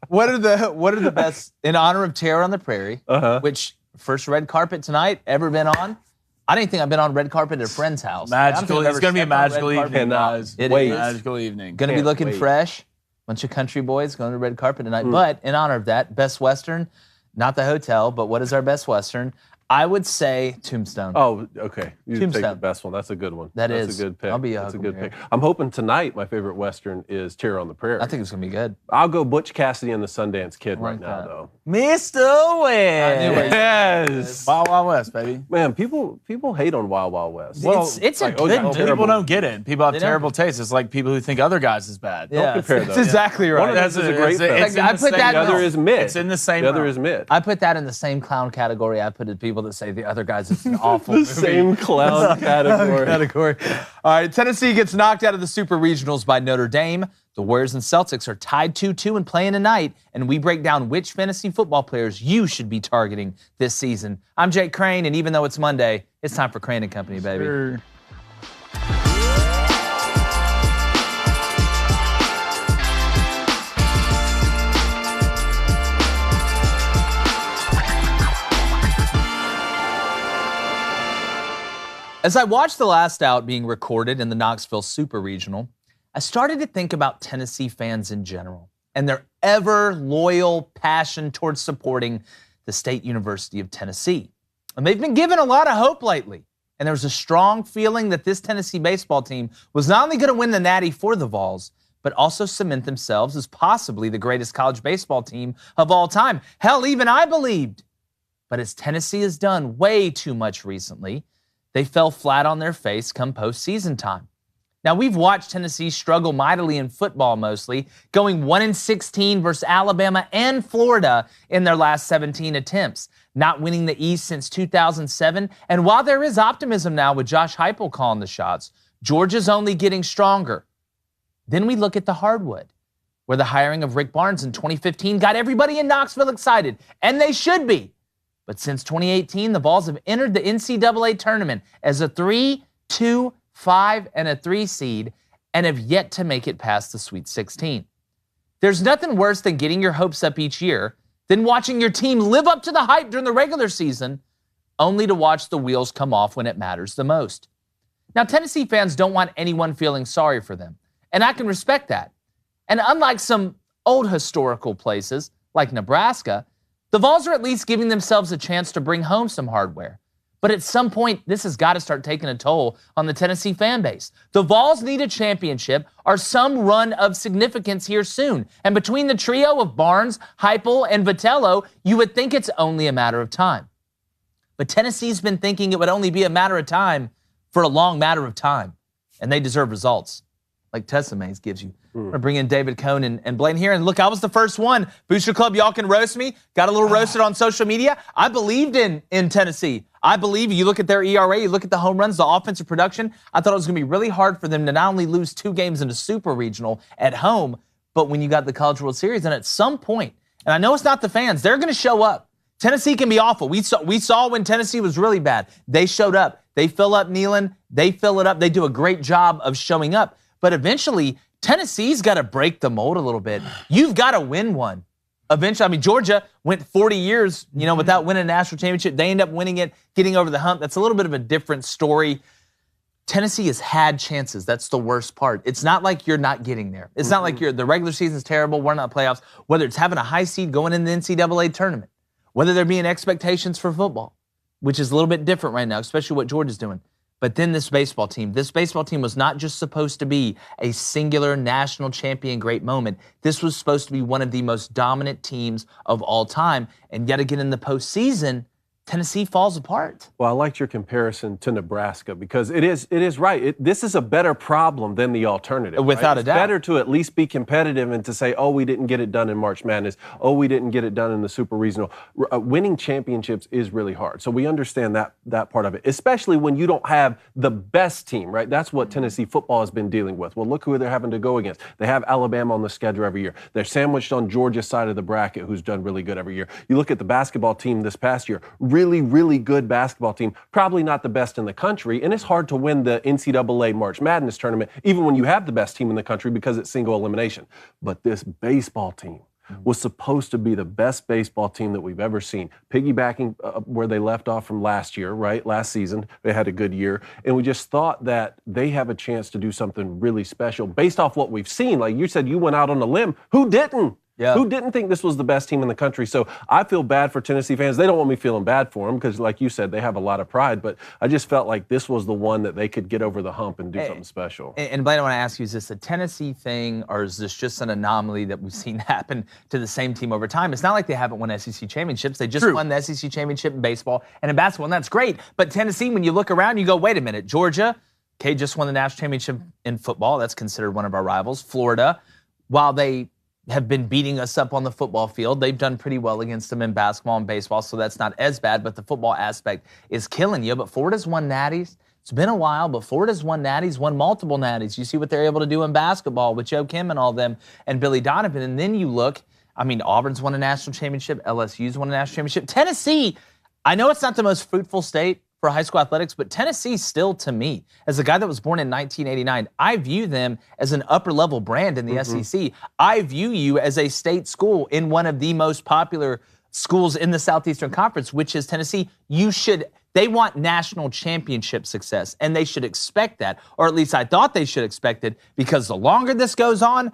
What are the best in honor of Terror on the Prairie? Which first red carpet tonight ever been on? I didn't think I've been on red carpet at a friend's house. Magical. It's going to be a magical evening, guys. It is. Magical evening. Going to be looking fresh. Bunch of country boys going to red carpet tonight. But in honor of that, Best Western, not the hotel, but what is our Best Western? I would say Tombstone. Oh, okay. You Tombstone. take the best one. That's a good one. That's a good pick. I'll be That's a good pick. I'm hoping tonight my favorite Western is Terror on the Prairie. I think it's going to be good. I'll go Butch Cassidy and the Sundance Kid right now, though. Mr. West. Yes. Wild Wild West, baby. Man, people hate on Wild Wild West. Well, it's a good people don't get it. People have terrible taste. It's like people who think other guys is bad. Don't compare those. That's exactly right. One of those is a great film. I put that. The other is myth. It's in the same. The other is myth. I put that in the same clown category I put the people that say the other guys is an awful movie. Same clown category. All right, Tennessee gets knocked out of the Super Regionals by Notre Dame. The Warriors and Celtics are tied 2-2 and playing tonight, and we break down which fantasy football players you should be targeting this season. I'm Jake Crane, and even though it's Monday, it's time for Crane & Company, baby. Sure. As I watched the last out being recorded in the Knoxville Super Regional, I started to think about Tennessee fans in general and their ever loyal passion towards supporting the State University of Tennessee. And they've been given a lot of hope lately. And there was a strong feeling that this Tennessee baseball team was not only going to win the Natty for the Vols, but also cement themselves as possibly the greatest college baseball team of all time. Hell, even I believed. But as Tennessee has done way too much recently, they fell flat on their face come postseason time. Now, we've watched Tennessee struggle mightily in football mostly, going 1-16 versus Alabama and Florida in their last 17 attempts, not winning the East since 2007. And while there is optimism now with Josh Heupel calling the shots, Georgia's only getting stronger. Then we look at the hardwood, where the hiring of Rick Barnes in 2015 got everybody in Knoxville excited, and they should be. But since 2018, the Vols have entered the NCAA tournament as a 3, 2, 5, and a 3 seed and have yet to make it past the Sweet 16. There's nothing worse than getting your hopes up each year than watching your team live up to the hype during the regular season only to watch the wheels come off when it matters the most. Now, Tennessee fans don't want anyone feeling sorry for them, and I can respect that. And unlike some old historical places like Nebraska, the Vols are at least giving themselves a chance to bring home some hardware. But at some point, this has got to start taking a toll on the Tennessee fan base. The Vols need a championship or some run of significance here soon. And between the trio of Barnes, Heupel, and Vitello, you would think it's only a matter of time. But Tennessee's been thinking it would only be a matter of time for a long matter of time. And they deserve results, like Tessa Mays gives you. I'm going to bring in David Cohn and Blaine here. And look, I was the first one. Booster Club, y'all can roast me. Got a little roasted on social media. I believed in Tennessee. I believe you look at their ERA, you look at the home runs, the offensive production. I thought it was going to be really hard for them to not only lose 2 games in a Super Regional at home, but when you got the College World Series. And at some point, and I know it's not the fans, they're going to show up. Tennessee can be awful. We saw when Tennessee was really bad. They showed up. They fill up Neyland. They fill it up. They do a great job of showing up. But eventually, Tennessee's got to break the mold a little bit. You've got to win one. Eventually, I mean, Georgia went 40 years, without winning a national championship. They end up winning it, getting over the hump. That's a little bit of a different story. Tennessee has had chances. That's the worst part. It's not like you're not getting there. It's not like the regular season's terrible, we're not playoffs. Whether it's having a high seed going in the NCAA tournament, whether there being expectations for football, which is a little bit different right now, especially what Georgia's doing. But then this baseball team was not just supposed to be a singular national champion great moment. This was supposed to be one of the most dominant teams of all time. And yet again in the postseason, Tennessee falls apart. Well, I liked your comparison to Nebraska because it is right. This is a better problem than the alternative. Without a doubt. It's better to at least be competitive and to say, oh, we didn't get it done in March Madness. Oh, we didn't get it done in the Super Regional. Winning championships is really hard. So we understand that part of it, especially when you don't have the best team, right? That's what Tennessee football has been dealing with. Well, look who they're having to go against. They have Alabama on the schedule every year. They're sandwiched on Georgia's side of the bracket, who's done really good every year. You look at the basketball team this past year, really really, really good basketball team. Probably not the best in the country, and it's hard to win the NCAA March Madness tournament, even when you have the best team in the country because it's single elimination. But this baseball team was supposed to be the best baseball team that we've ever seen. Piggybacking where they left off from last year, right? Last season, they had a good year. And we just thought that they have a chance to do something really special based off what we've seen. Like you said, you went out on a limb. Who didn't? Yeah. Who didn't think this was the best team in the country? So I feel bad for Tennessee fans. They don't want me feeling bad for them because, like you said, they have a lot of pride. But I just felt like this was the one that they could get over the hump and do something special. And Blaine, I want to ask you, is this a Tennessee thing or is this just an anomaly that we've seen happen to the same team over time? It's not like they haven't won SEC championships. They just won the SEC championship in baseball and in basketball, and that's great. But Tennessee, when you look around, you go, wait a minute. Georgia, okay, just won the national championship in football. That's considered one of our rivals. Florida, while they have been beating us up on the football field, they've done pretty well against them in basketball and baseball, so that's not as bad, but the football aspect is killing you. But Florida's won natties. It's been a while, but Florida's won natties, won multiple natties. You see what they're able to do in basketball with Joe Kim and all them and Billy Donovan. And then you look, I mean, Auburn's won a national championship. LSU's won a national championship. Tennessee, I know it's not the most fruitful state for high school athletics, but Tennessee still, to me, as a guy that was born in 1989, I view them as an upper-level brand in the SEC. I view you as a state school in one of the most popular schools in the Southeastern Conference, which is Tennessee. They want national championship success, and they should expect that, or at least I thought they should expect it, because the longer this goes on,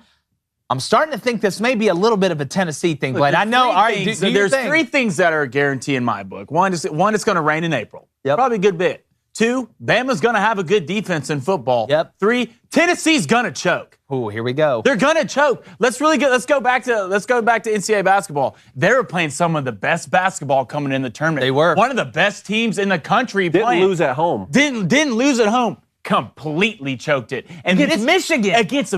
I'm starting to think this may be a little bit of a Tennessee thing, Blaine. I know. All right, there's three things that are a guarantee in my book. One, it's going to rain in April. Probably a good bit. 2, Bama's going to have a good defense in football. 3, Tennessee's going to choke. Oh, here we go. They're going to choke. Let's go back to NCAA basketball. They were playing some of the best basketball coming in the tournament. They were one of the best teams in the country. Didn't lose at home. Didn't lose at home. Completely choked it. And against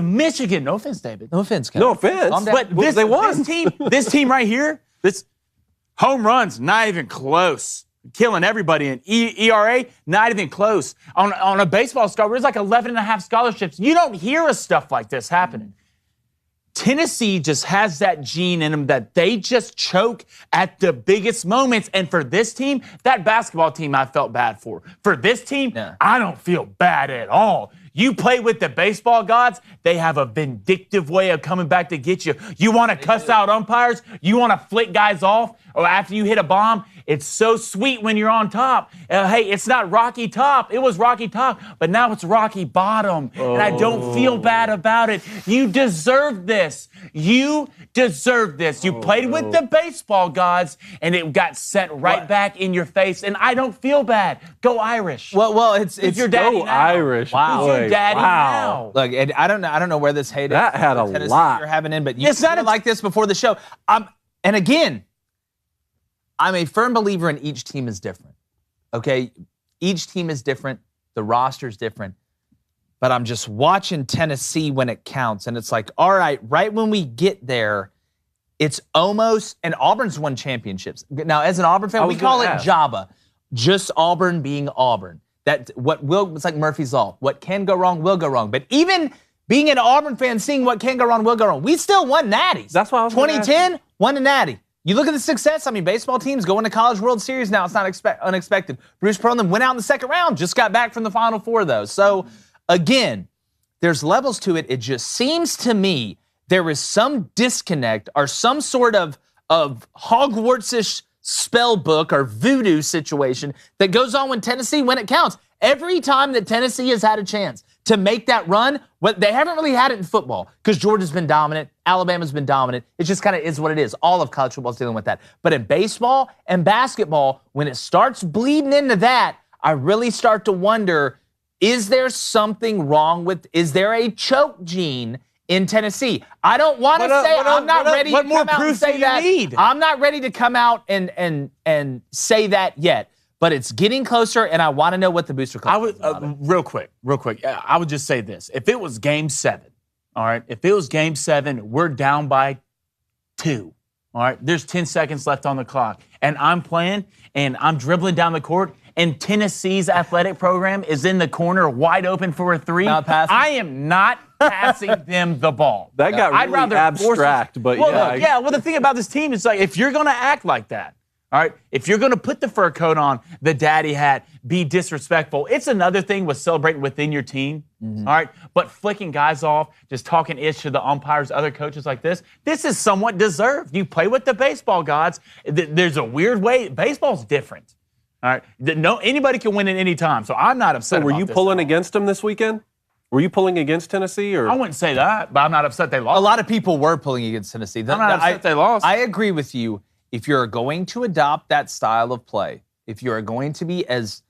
Michigan. No offense, David. No offense, Kevin. No offense. But they won. This team right here, this home runs, not even close. Killing everybody in ERA, not even close. On a baseball scholarship, it's like 11.5 scholarships. You don't hear of stuff like this happening. Tennessee just has that gene in them that they just choke at the biggest moments. And for this team, that basketball team I felt bad for. For this team, I don't feel bad at all. You play with the baseball gods, they have a vindictive way of coming back to get you. You want to cuss out umpires? You want to flick guys off? Or after you hit a bomb? It's so sweet when you're on top. Hey, it's not Rocky Top. It was Rocky Top, but now it's Rocky Bottom. And I don't feel bad about it. You deserve this. You deserve this. You played with the baseball gods, and it got set right back in your face, and I don't feel bad. Go Irish. Well, it's your daddy now. Irish. Wow. Boy, your daddy now. Look, and I don't know where this hate that is. had a Tennessee lot. You're having in, but you sounded like this before the show. And again, I'm a firm believer in each team is different. Okay, each team is different. The roster's different. But I'm just watching Tennessee when it counts, and it's like, all right when we get there, it's almost. And Auburn's won championships. Now, as an Auburn fan, we call it Jabba, just Auburn being Auburn. It's like Murphy's Law. What can go wrong will go wrong. But even being an Auburn fan, seeing what can go wrong will go wrong. We still won natties. That's why I was 2010 won a natty. You look at the success. I mean, baseball teams going to College World Series now. It's not unexpected. Bruce Pearlman went out in the second round, just got back from the Final Four, though. So, again, there's levels to it. It just seems to me there is some disconnect or some sort of Hogwarts-ish spell book or voodoo situation that goes on when it counts. Every time that Tennessee has had a chance to make that run, they haven't really had it in football because Georgia's been dominant, Alabama's been dominant. It just kind of is what it is. All of college football is dealing with that. But in baseball and basketball, when it starts bleeding into that, I really start to wonder, is there something wrong is there a choke gene in Tennessee? I don't want to say, I'm not ready to come out and say that. I'm not ready to come out and say that yet. But it's getting closer, and I want to know what the booster club is about it. Real quick. I would just say this. If it was Game 7, all right, we're down by 2, all right? There's 10 seconds left on the clock, and I'm playing, and I'm dribbling down the court, and Tennessee's athletic program is in the corner wide open for a 3. I am not passing them the ball. That got really abstract, but well, the thing about this team is, like, if you're going to act like that, All right, if you're going to put the fur coat on, the daddy hat, be disrespectful. It's another thing with celebrating within your team. All right, but flicking guys off, just talking ish to the umpires, other coaches like this is somewhat deserved. You play with the baseball gods. There's a weird way. Baseball's different. All right, anybody can win at any time, so I'm not upset. So were you pulling against them this weekend? Were you pulling against Tennessee? Or I wouldn't say that, but I'm not upset they lost. A lot of people were pulling against Tennessee. I'm not upset they lost. I agree with you. If you're going to adopt that style of play, if you're going to be as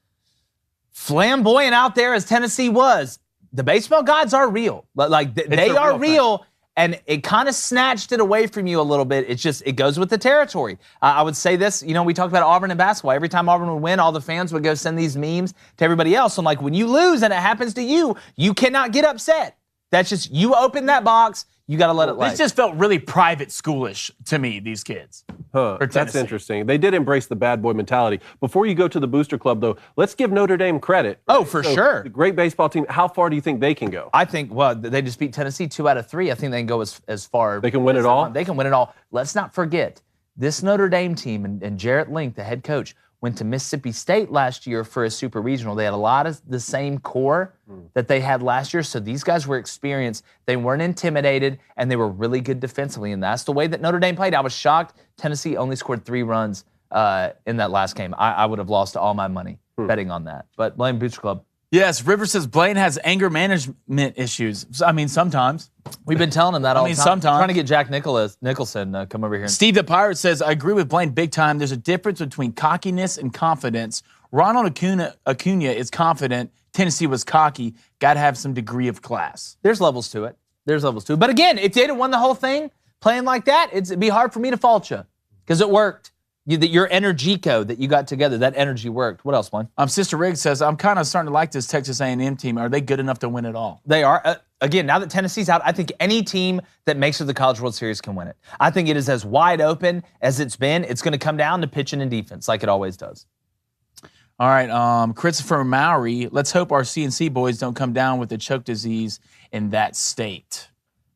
flamboyant out there as Tennessee was, the baseball gods are real. Like they are real, and it kind of snatched it away from you a little bit. It goes with the territory. I would say this, we talked about Auburn and basketball. Every time Auburn would win, all the fans would go send these memes to everybody else. And like when you lose and it happens to you, you cannot get upset. That's just, you open that box, you got to let it lay. This just felt really private schoolish to me, these kids. That's interesting. They did embrace the bad boy mentality. Before you go to the Booster Club, though, let's give Notre Dame credit. Oh, for sure. The great baseball team. How far do you think they can go? I think, they just beat Tennessee 2 out of 3. I think they can go as far. They can win it all? They can win it all. Let's not forget, this Notre Dame team and Jarrett Link, the head coach, went to Mississippi State last year for a super regional. They had a lot of the same core that they had last year. So these guys were experienced. They weren't intimidated, and they were really good defensively. And that's the way that Notre Dame played. I was shocked Tennessee only scored 3 runs in that last game. I would have lost all my money betting on that. But blame Booster Club. Yes, River says Blaine has anger management issues. I mean, sometimes. We've been telling him that all the time. Sometimes. Trying to get Jack Nicholson come over here. Steve the Pirate says, I agree with Blaine big time. There's a difference between cockiness and confidence. Ronald Acuna is confident. Tennessee was cocky. Got to have some degree of class. There's levels to it. But again, if they'd have won the whole thing playing like that, it'd be hard for me to fault you because it worked. Your energico that you got together, that energy worked. What else, Blaine? Sister Riggs says, I'm kind of starting to like this Texas A&M team. Are they good enough to win it all? They are. Again, now that Tennessee's out, I think any team that makes it to the College World Series can win it. I think it is as wide open as it's been. It's going to come down to pitching and defense like it always does. All right, Christopher Mowry, let's hope our CNC boys don't come down with the choke disease in that state.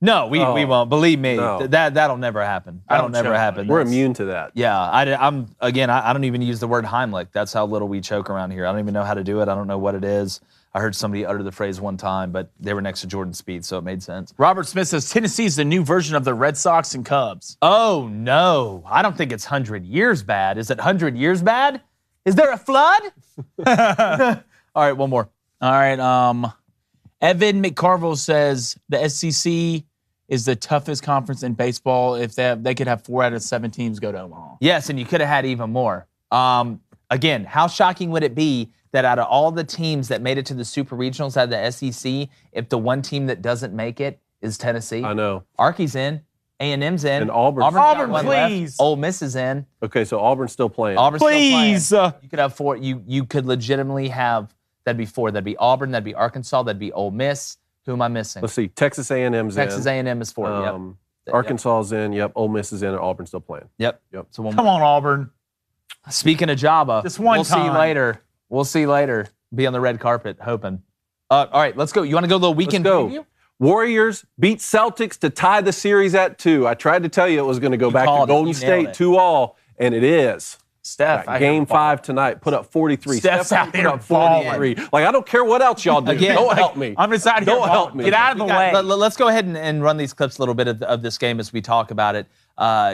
No, we won't. Believe me, No. that'll never happen. That'll never happen. We're immune to that. Yeah, I don't even use the word Heimlich. That's how little we choke around here. I don't even know how to do it. I don't know what it is. I heard somebody utter the phrase one time, but they were next to Jordan Spieth, so it made sense. Robert Smith says Tennessee's the new version of the Red Sox and Cubs. Oh, no. I don't think it's 100 years bad. Is it 100 years bad? Is there a flood? All right, one more. All right, Evan McCarville says the SEC is the toughest conference in baseball. If they could have 4 out of 7 teams go to Omaha. Yes, and you could have had even more. Again, how shocking would it be that out of all the teams that made it to the Super Regionals out of the SEC, if the one team that doesn't make it is Tennessee? I know. Arky's in. A&M's in. And Auburn, please. Ole Miss is in. Okay, so Auburn's still playing. Please. Still playing. You could have 4. You could legitimately have, that'd be 4. That'd be Auburn, that'd be Arkansas, that'd be Ole Miss. Who am I missing? Let's see. Texas A&M's in. Texas A&M is 4. Yep. Arkansas's in. Yep. Ole Miss is in, and Auburn's still playing. Yep. Yep. So Come on, Auburn. Speaking of Jabba, Just one we'll time. See you later. Be on the red carpet, hoping. All right, let's go. You want to go a little weekend Let's go. preview? Warriors beat Celtics to tie the series at 2. I tried to tell you it was going to go back to called it. Golden You State nailed it. 2-all, and it is. Steph. Game 5 tonight. Put up 43. Steph's Steph out put there up 43. Like, I don't care what else y'all do. Again, Don't help me. I'm just out here. Don't help me. Get out of the way. Let's go ahead and run these clips a little bit of this game as we talk about it.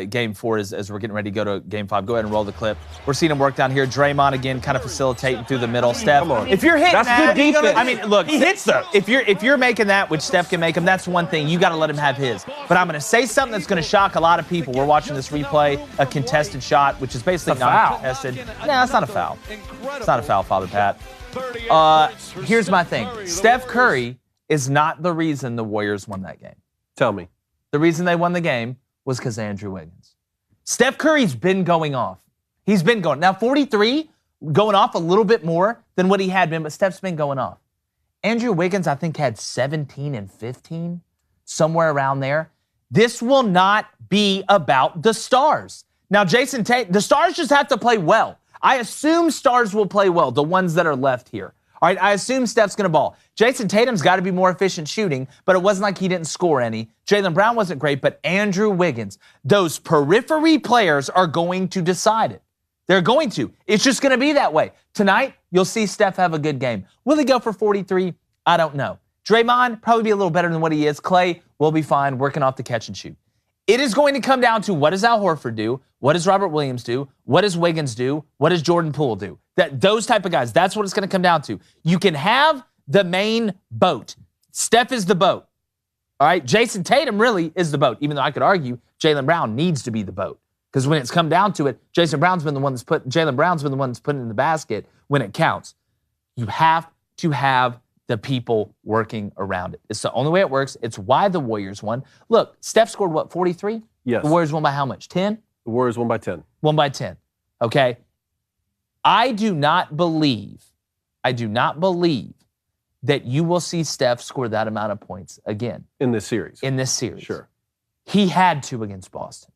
Game 4 as we're getting ready to go to Game 5. Go ahead and roll the clip. We're seeing him work down here. Draymond again, kind of facilitating through the middle. Steph, Come on. if you're hitting That's that, good defense. I mean, look, He hits those. If you're making that, which Steph can make them, that's one thing. You got to let him have his. But I'm going to say something that's going to shock a lot of people. We're watching this replay, a contested shot, which is basically not contested. No, it's not a foul. It's not a foul, Father Pat. Here's my thing. Steph Curry is not the reason the Warriors won that game. Tell me. The reason they won the game was because Andrew Wiggins. Steph Curry's been going off. He's been going. Now, 43, going off a little bit more than what he had been, but Steph's been going off. Andrew Wiggins, I think, had 17 and 15, somewhere around there. This will not be about the stars. Now, Jason Tate, the stars just have to play well. I assume stars will play well, the ones that are left here. All right, I assume Steph's going to ball. Jason Tatum's got to be more efficient shooting, but it wasn't like he didn't score any. Jaylen Brown wasn't great, but Andrew Wiggins, those periphery players are going to decide it. They're going to. It's just going to be that way. Tonight, you'll see Steph have a good game. Will he go for 43? I don't know. Draymond, probably be a little better than what he is. Clay will be fine, working off the catch and shoot. It is going to come down to what does Al Horford do? What does Robert Williams do? What does Wiggins do? What does Jordan Poole do? Those type of guys, that's what it's going to come down to. You can have the main boat. Steph is the boat. All right? Jason Tatum really is the boat, even though I could argue Jaylen Brown needs to be the boat. Because when it's come down to it, Jaylen Brown's been the one that's put it in the basket when it counts. You have to have the people working around it. It's the only way it works. It's why the Warriors won. Look, Steph scored what, 43? Yes. The Warriors won by how much? 10? The Warriors won by 10. Won by 10. Okay? I do not believe that you will see Steph score that amount of points again. In this series. Sure. He had to against Boston.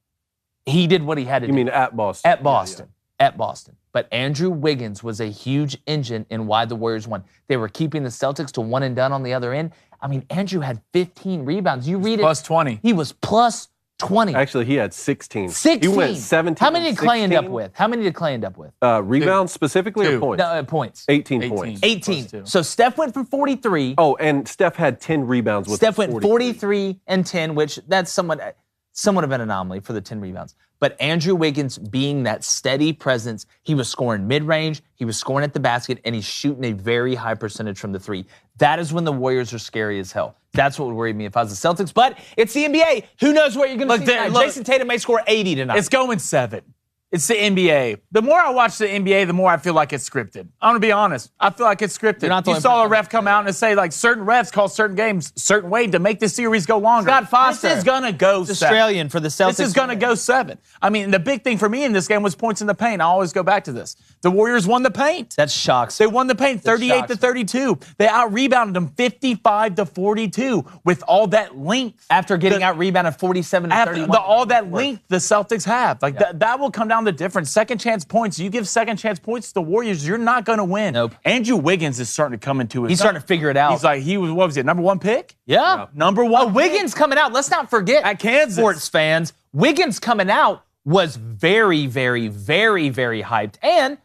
He did what he had to do. You mean at Boston? At Boston. Yeah. At Boston. But Andrew Wiggins was a huge engine in why the Warriors won. They were keeping the Celtics to one and done on the other end. I mean, Andrew had 15 rebounds. You read it. Plus 20. He was plus 20. Actually, he had 16. 16. He went 17. How many did Clay end up with? Rebounds specifically or points? No, points. 18 points. 18. So Steph went for 43. Oh, and Steph had 10 rebounds with Steph went 43 and 10, which that's somewhat of an anomaly for the 10 rebounds. But Andrew Wiggins being that steady presence, he was scoring mid-range, he was scoring at the basket, and he's shooting a very high percentage from the three. That is when the Warriors are scary as hell. That's what would worry me if I was the Celtics. But it's the NBA. Who knows what you're going to see tonight? Jason Tatum may score 80 tonight. It's going 7. It's the NBA. The more I watch the NBA, the more I feel like it's scripted. I'm going to be honest. I feel like it's scripted. You saw a ref come out and say, like, certain refs call certain games a certain way to make the series go longer. Scott Foster. This is going to go 7. Australian for the Celtics. This is going to go 7. I mean, the big thing for me in this game was points in the paint. I always go back to this. The Warriors won the paint. That shocks. They won the paint 38-32. They out-rebounded them 55-42 with all that length. After getting out-rebounded 47-31. All that length the Celtics have. Like, that will come down to difference. Second chance points. You give second chance points to the Warriors, you're not going to win. Nope. Andrew Wiggins is starting to come into his He's starting to figure it out. What was it, number 1 pick? Yeah. Number 1 Wiggins coming out. Let's not forget. At Kansas. Sports fans, Wiggins coming out was very, very, very, very hyped. And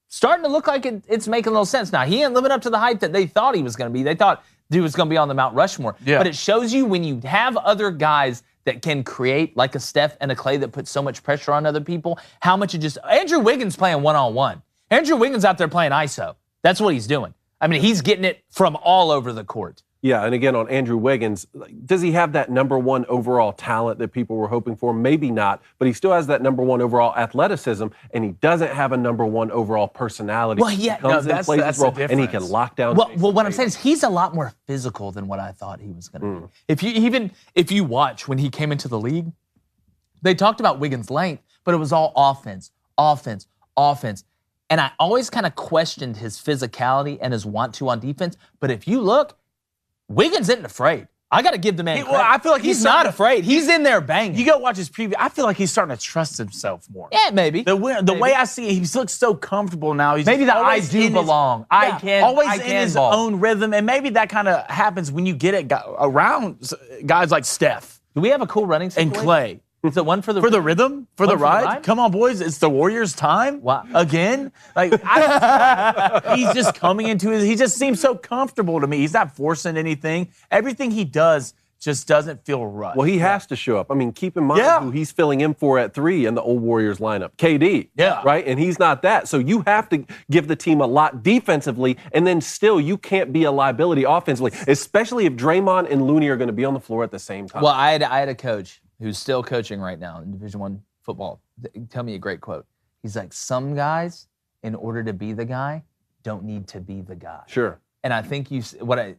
starting to look like it's making a little sense. Now, he ain't living up to the hype that they thought he was going to be. They thought dude was going to be on the Mount Rushmore. Yeah. But it shows you when you have other guys that can create, like a Steph and a Clay that put so much pressure on other people, how much it just... Andrew Wiggins playing one-on-one. Andrew Wiggins out there playing ISO. That's what he's doing. I mean, he's getting it from all over the court. Yeah, and again, on Andrew Wiggins, does he have that number 1 overall talent that people were hoping for? Maybe not, but he still has that number 1 overall athleticism, and he doesn't have a number 1 overall personality. Well, yeah, that's the difference. And he can lock down. Well, what I'm saying is he's a lot more physical than what I thought he was going to be. If you watch when he came into the league, they talked about Wiggins' length, but it was all offense. And I always kind of questioned his physicality and his want to on defense. But if you look, Wiggins isn't afraid. I got to give the man credit. I feel like he's not afraid. He's in there banging. You go watch his preview. I feel like he's starting to trust himself more. Yeah, maybe. The way I see it, he looks so comfortable now. He's maybe that I do belong. I can in his own rhythm. And maybe that kind of happens when you get it around guys like Steph. Do we have a cool running and Clay? Is it one for the rhythm? For the ride? Come on, boys. It's the Warriors' time. Wow. Again? Like, he's just coming into he just seems so comfortable to me. He's not forcing anything. Everything he does just doesn't feel rushed. Well, he has to show up. I mean, keep in mind who he's filling in for at 3 in the old Warriors lineup. KD. Yeah. Right? And he's not that. So you have to give the team a lot defensively, and then still you can't be a liability offensively, especially if Draymond and Looney are going to be on the floor at the same time. Well, I had a coach who's still coaching right now in Division I football. Tell me a great quote. He's like, some guys, in order to be the guy, don't need to be the guy. Sure. And I think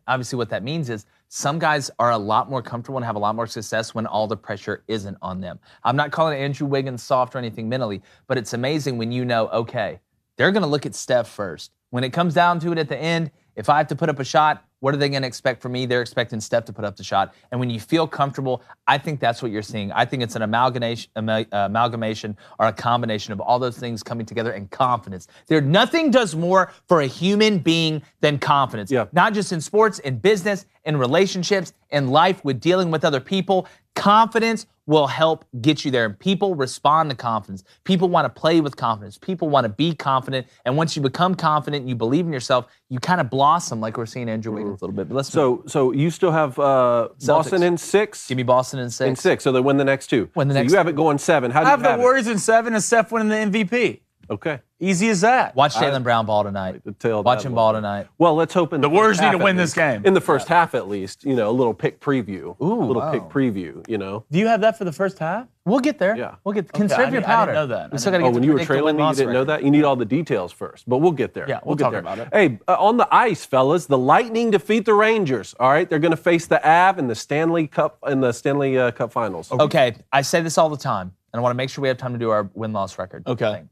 obviously what that means is some guys are a lot more comfortable and have a lot more success when all the pressure isn't on them. I'm not calling Andrew Wiggins soft or anything mentally, but it's amazing when you know, okay, they're going to look at Steph first. When it comes down to it at the end, if I have to put up a shot, What are they going to expect from me? They're expecting Steph to put up the shot. And when you feel comfortable, I think that's what you're seeing. I think it's an amalgamation or a combination of all those things coming together and confidence. Nothing does more for a human being than confidence. Yeah. Not just in sports, in business, in relationships, in life, with dealing with other people. Confidence will help get you there. And people respond to confidence. People want to play with confidence. People want to be confident. And once you become confident and you believe in yourself, you kind of blossom like we're seeing Andrew Wiggins a little bit. But let's So you still have Boston in 6? give me Boston in 6. In 6, so they win the next 2. Win the so next you have it going 7. How do I you have the it? Warriors in 7 and Steph winning the MVP. Okay. Easy as that. Watch Jaylen Brown ball tonight. Watch him ball tonight. Well, let's hope in The the Warriors first need half to win at this least. game. In the first half, at least, a little pick preview. Ooh, a little wow. pick preview, Do you have that for the first half? We'll get there. Yeah. We'll get. Okay, Conserve I your didn't powder. know that. We still got to get when to you were predict the trailing me, you win-loss didn't know record. that? You need all the details first, but we'll get there. Yeah, we'll get talk there. about it. Hey, on the ice, fellas, the Lightning defeat the Rangers. All right, they're going to face the Av in the Stanley Cup Cup Finals. Okay, I say this all the time, and I want to make sure we have time to do our win-loss record. Okay. thing.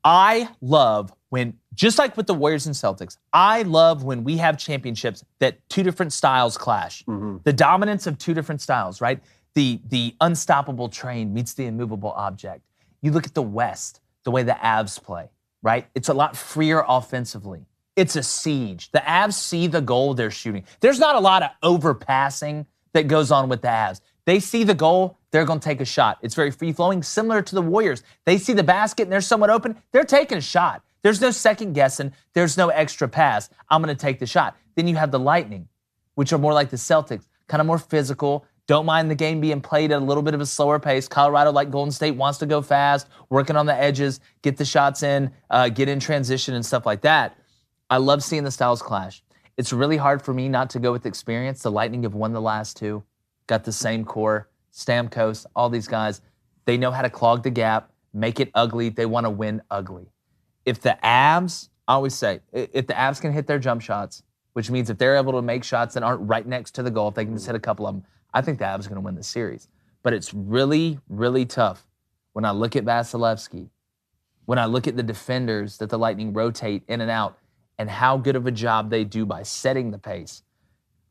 I love when, just like with the Warriors and Celtics, I love when we have championships that two different styles clash. The dominance of two different styles, right? The unstoppable train meets the immovable object. You look at the West, the way the Avs play, right? It's a lot freer offensively. It's a siege. The Avs see the goal they're shooting. There's not a lot of overpassing that goes on with the Avs. They see the goal, they're going to take a shot. It's very free-flowing, similar to the Warriors. They see the basket and there's someone open, they're taking a shot. There's no second guessing. There's no extra pass. I'm going to take the shot. Then you have the Lightning, which are more like the Celtics, kind of more physical, don't mind the game being played at a little bit of a slower pace. Colorado, like Golden State, wants to go fast, working on the edges, get the shots in, get in transition and stuff like that. I love seeing the styles clash. It's really hard for me not to go with experience. The Lightning have won the last 2, got the same core, Stamkos, all these guys. They know how to clog the gap, make it ugly. They want to win ugly. If the Avs, I always say, if the Avs can hit their jump shots, which means if they're able to make shots that aren't right next to the goal, if they can just hit a couple of them, I think the Avs are going to win the series. But it's really, really tough when I look at Vasilevsky, when I look at the defenders that the Lightning rotate in and out, and how good of a job they do by setting the pace.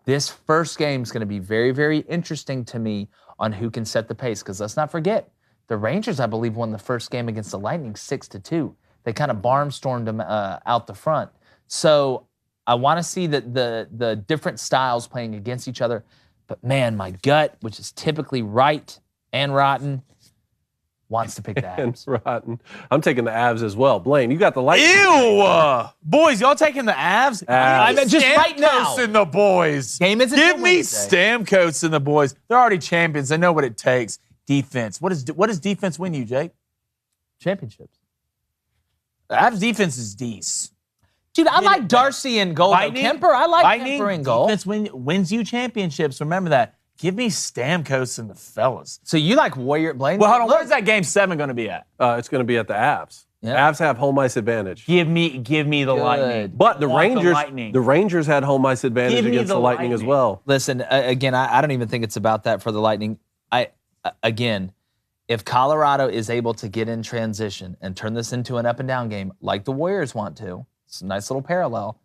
This first game is going to be very, very interesting to me on who can set the pace, because let's not forget, the Rangers, I believe, won the first game against the Lightning 6-2. They kind of barnstormed them out the front. So I want to see the different styles playing against each other. But man, my gut, which is typically right and rotten, wants to pick the Avs. And rotten. I'm taking the Avs as well. Blaine, you got the Lightning. Ew! Boys, y'all taking the Avs? I mean, just right now. Stamkos and the boys. Game isn't Give till me Wednesday. Stamkos and the boys. They're already champions. They know what it takes. Defense. What does defense win you, Jake? Championships. The Avs defense is decent. Dude, I like Darcy in goal. Lightning? Kemper, I like Lightning Kemper in goal. defense wins you championships. Remember that. Give me Stamkos and the fellas. So you like Warrior Blaine? Well, hold on. Look, Where's that game 7 going to be at? It's going to be at the Avs. Yeah. Avs have home ice advantage. Give me the Lightning. But the I want Rangers, Lightning. the Rangers had home ice advantage Give me against the the Lightning as Lightning. well. Listen, again, I don't even think it's about that for the Lightning. Again, if Colorado is able to get in transition and turn this into an up and down game like the Warriors want to, it's a nice little parallel,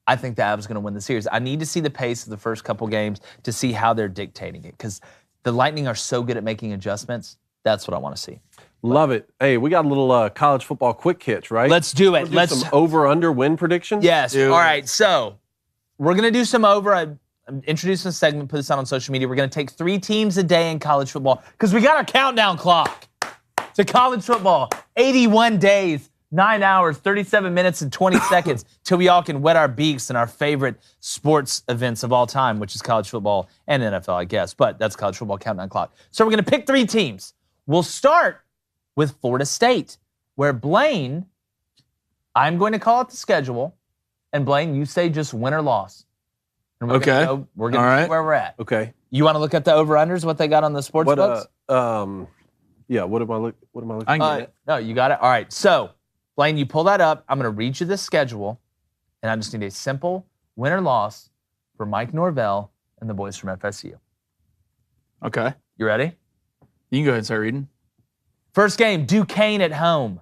I think the Avs are going to win the series. I need to see the pace of the first couple games to see how they're dictating it, because the Lightning are so good at making adjustments. That's what I want to see. Love it. Hey, we got a little college football quick hits, right? Let's do it. Let's do some over-under win predictions. Yes. Dude. All right. So we're going to do some over. I'm introducing a segment, put this out on social media. We're going to take 3 teams a day in college football because we got our countdown clock to college football. 81 days, 9 hours, 37 minutes, and 20 seconds till we all can wet our beaks in our favorite sports events of all time, which is college football and NFL, I guess. But that's college football countdown clock. So we're going to pick 3 teams. We'll start with Florida State, where Blaine, I'm going to call it the schedule, and Blaine, you say just win or loss. And we're Okay. We're going All to right. see where we're at. Okay. You want to look at the over-unders, what they got on the sports What? books? Yeah. What am I looking? I can get it. No, you got it. All right. So, Blaine, you pull that up. I'm going to read you the schedule, and I just need a simple win or loss for Mike Norvell and the boys from FSU. Okay. You ready? You can go ahead and start reading. First game, Duquesne at home.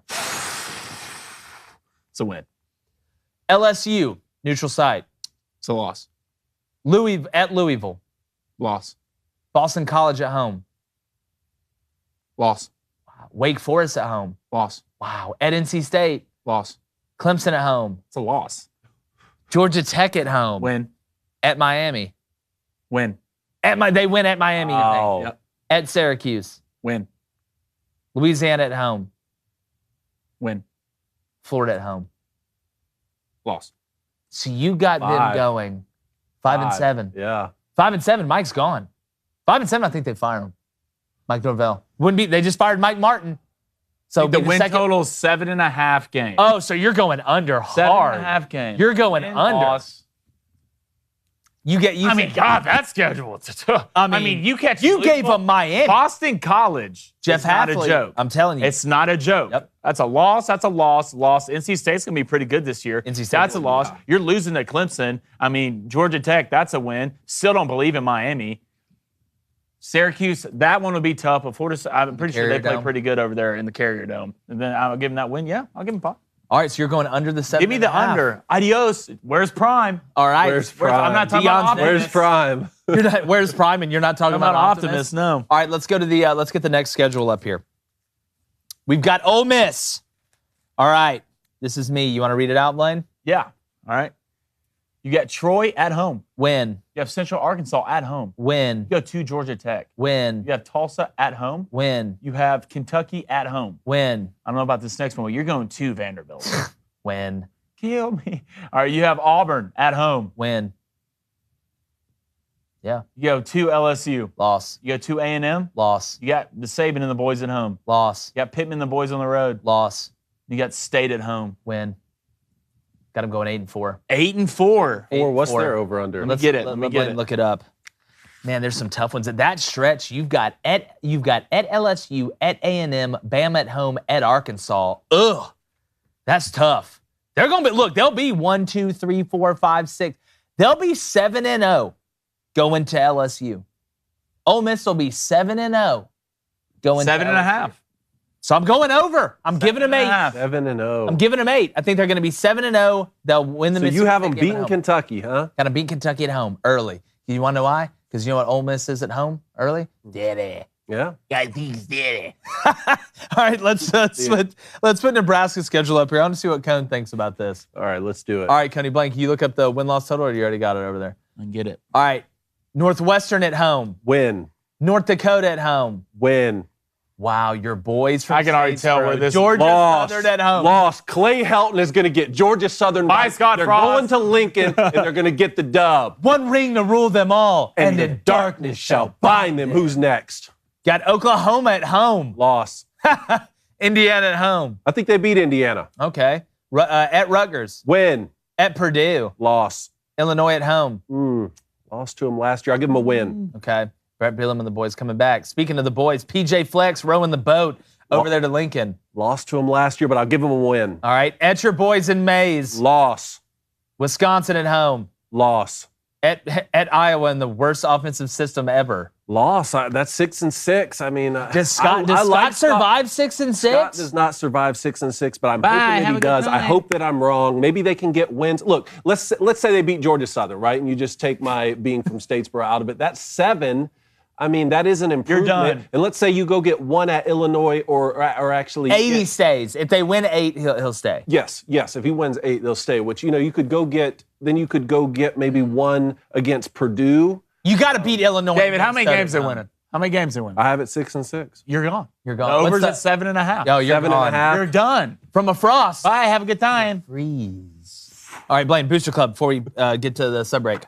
It's a win. LSU, neutral site. It's a loss. At Louisville. Loss. Boston College at home. Loss. Wake Forest at home. Loss. Wow. At NC State. Loss. Clemson at home. It's a loss. Georgia Tech at home. Win. At Miami. Win. They win at Miami. I think. Oh. Yep. At Syracuse. Win. Louisiana at home. Win. Florida at home. Loss. So you got them Five. going 5-7. Yeah. 5-7. Mike's gone. 5-7. I think they fire him. Mike Norvell wouldn't be. They just fired Mike Martin. So The be win second. total is 7.5 games. Oh, so you're going under hard. 7.5 games. You're going Win, under. loss. You I mean, God, that schedule. I mean, you catch. You gave them Miami. Boston College. Jeff It's not a Hafley. joke. I'm telling you. It's not a joke. Yep. That's a loss. That's a loss. Loss. NC State's going to be pretty good this year. NC State That's a will be, loss. yeah. You're losing to Clemson. I mean, Georgia Tech, that's a win. Still don't believe in Miami. Syracuse, that one would be tough. But Florida, I'm pretty sure they Carrier play Dome. pretty good over there in the Carrier Dome. And then I'll give them that win. Yeah, I'll give them 5. All right, so you're going under the 7. Give me the under. Adios. Where's Prime? All right. Where's Prime? I'm not talking Deion's about next. Where's Prime? You're not, where's Prime? And you're not talking I'm about not Optimist? optimist. No. All right, let's go to the. Let's get the next schedule up here. We've got Ole Miss. All right, this is me. You want to read it out, Blaine? Yeah. All right. You got Troy at home. Win. You have Central Arkansas at home. Win. You go to Georgia Tech. Win. You have Tulsa at home. Win. You have Kentucky at home. Win. I don't know about this next one, but you're going to Vanderbilt. Win. Kill me. All right, you have Auburn at home. Win. Yeah. You go to LSU. Loss. You go to A&M. Loss. You got the Saban and the boys at home. Loss. You got Pittman and the boys on the road. Loss. You got State at home. Win. Got him going 8-4. 8-4. Or what's 8-4. their over under? Let's get it. Let Let me Blaine get it. look it up. Man, there's some tough ones. At that stretch, you've got at LSU, at A&M, Bama at home, at Arkansas. Ugh, that's tough. They're gonna be. Look, they'll be 1, 2, 3, 4, 5, 6. They'll be 7-0 going to LSU. Ole Miss will be 7-0 going 7.5. to LSU. So I'm going over. I'm giving them 8. 7-0. I'm giving them 8. I think they're going to be 7-0. They'll win the. So you Mississippi have them State game at beating home. Kentucky, huh? Got to beat Kentucky at home early. You want to know why? Because you know what Ole Miss is at home early? Daddy. Yeah. Guys, he's daddy. All right, let's put Nebraska's schedule up here. I want to see what Cone thinks about this. All right, let's do it. All right, Coney Blank, can you look up the win-loss total, or you already got it over there? I get it. All right, Northwestern at home. Win. North Dakota at home. Win. Wow, your boys from I can already tell Statesboro. where this- Georgia Lost. Southern at home. Lost. Clay Helton is going to get Georgia Southern. Bye, Scott They're Frost. going to Lincoln, and they're going to get the dub. One ring to rule them all, And the darkness shall bind them. Who's next? Got Oklahoma at home. Loss. Indiana at home. I think they beat Indiana. Okay. At Rutgers. Win. At Purdue. Loss. Illinois at home. Lost to them last year. I'll give them a win. Okay. Brett Bielema and the boys coming back. Speaking of the boys, PJ Flex rowing the boat over there to Lincoln. Lost to them last year, but I'll give them a win. All right. At your boys in Mays. Loss. Wisconsin at home. Loss. At Iowa in the worst offensive system ever. Loss. That's 6-6. I mean, Does Scott survive 6-6? Scott does not survive 6-6, but I'm Bye, hoping that have he a good does. I night. hope that I'm wrong. Maybe they can get wins. Look, let's say they beat Georgia Southern, right? And you just take my being from Statesboro out of it. That's 7. I mean, that is an improvement. done. And let's say you go get 1 at Illinois, or actually 80 stays. If they win 8, he'll stay. Yes. If he wins 8, they'll stay. Which you could go get. Then you could go get maybe 1 against Purdue. You got to beat Illinois. David, how many Southern games they home. winning? How many games they winning? I have it 6-6. You're gone. You're gone. Over's What's at 7.5. Oh, you're 7.5. gone. You're done. From a frost. Bye. Have a good time. Freeze. All right, Blaine, Booster Club before we get to the sub break.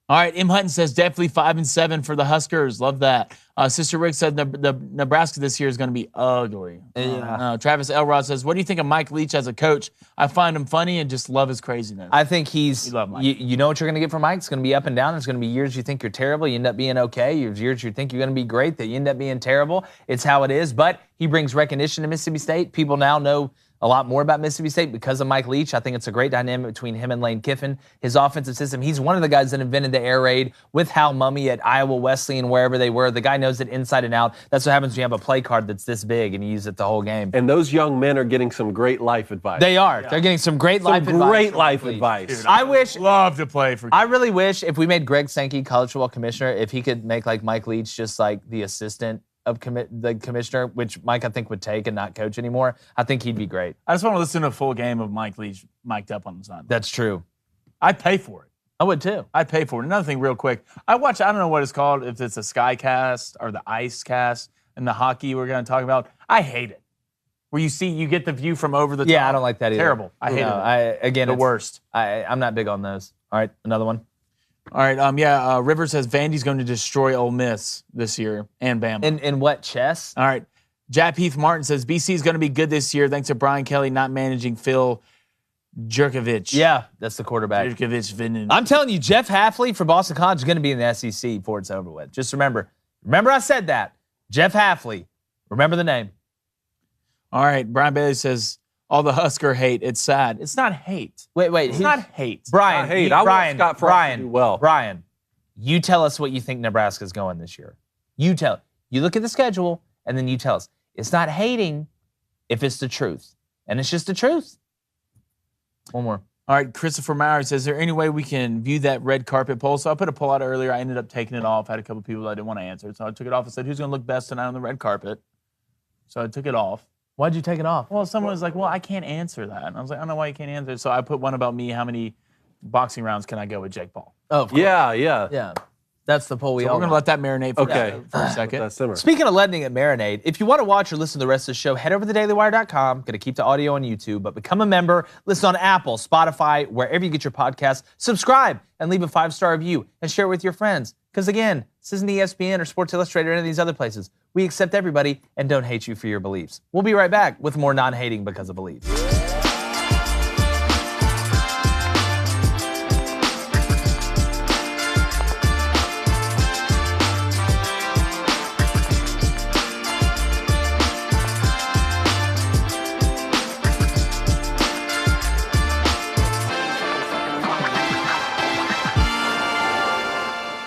All right, M. Hutton says definitely 5-7 for the Huskers. Love that. Sister Rick said the Nebraska this year is going to be ugly. Yeah. Travis Elrod says, what do you think of Mike Leach as a coach? I find him funny and just love his craziness. I think he's. You love Mike. You know what you're going to get from Mike? It's going to be up and down. There's going to be years you think you're terrible. You end up being okay. There's years you think you're going to be great that you end up being terrible. It's how it is. But he brings recognition to Mississippi State. People now know a lot more about Mississippi State because of Mike Leach. I think it's a great dynamic between him and Lane Kiffin. His offensive system, he's one of the guys that invented the air raid with Hal Mummy at Iowa Wesleyan, wherever they were. The guy knows it inside and out. That's what happens when you have a play card that's this big and you use it the whole game. And those young men are getting some great life advice. They are. They're getting some great life advice. Great life advice. Dude, I love to play for. I really wish if we made Greg Sankey college football commissioner, if he could make like Mike Leach just like the assistant of the commissioner, which Mike I think would take and not coach anymore. I think he'd be great. I just want to listen to a full game of Mike Leach mic'd up on the sideline. That's true. I'd pay for it. I would too. I'd pay for it. Another thing real quick. I don't know what it's called, if it's a Skycast or the Ice Cast and the hockey we're going to talk about. I hate it. Where you get the view from over the top. Yeah, I don't like that either. Terrible. I hate it. The worst. I'm not big on those. All right, another one. All right, River says Vandy's going to destroy Ole Miss this year and Bama. In what, chess? All right. Jap Heath Martin says BC is going to be good this year thanks to Brian Kelly not managing Phil Jerkovich. Yeah, that's the quarterback. I'm telling you, Jeff Hafley for Boston College is going to be in the SEC before it's over with. Just remember I said that. Jeff Hafley. Remember the name. All right, Brian Bailey says, all the Husker hate, it's sad. It's not hate. Wait. It's not hate. Brian, hate. Brian, you tell us what you think Nebraska's going this year. You look at the schedule, and then you tell us. It's not hating if it's the truth. And it's just the truth. One more. All right, Christopher Maurer says, is there any way we can view that red carpet poll? So I put a poll out earlier. I ended up taking it off. I had a couple people that I didn't want to answer. So I took it off and said, who's going to look best tonight on the red carpet? So I took it off. Why'd you take it off? Well, someone was like, well, I can't answer that. And I was like, I don't know why you can't answer it. So I put one about me. How many boxing rounds can I go with Jake Paul? Oh, of course. Yeah. That's the poll We're going to let that marinate for a second. Speaking of letting it marinate, if you want to watch or listen to the rest of the show, head over to thedailywire.com. Going to keep the audio on YouTube, but become a member. Listen on Apple, Spotify, wherever you get your podcasts. Subscribe and leave a 5-star review and share it with your friends. Because again, this isn't ESPN or Sports Illustrated or any of these other places. We accept everybody and don't hate you for your beliefs. We'll be right back with more non-hating because of beliefs.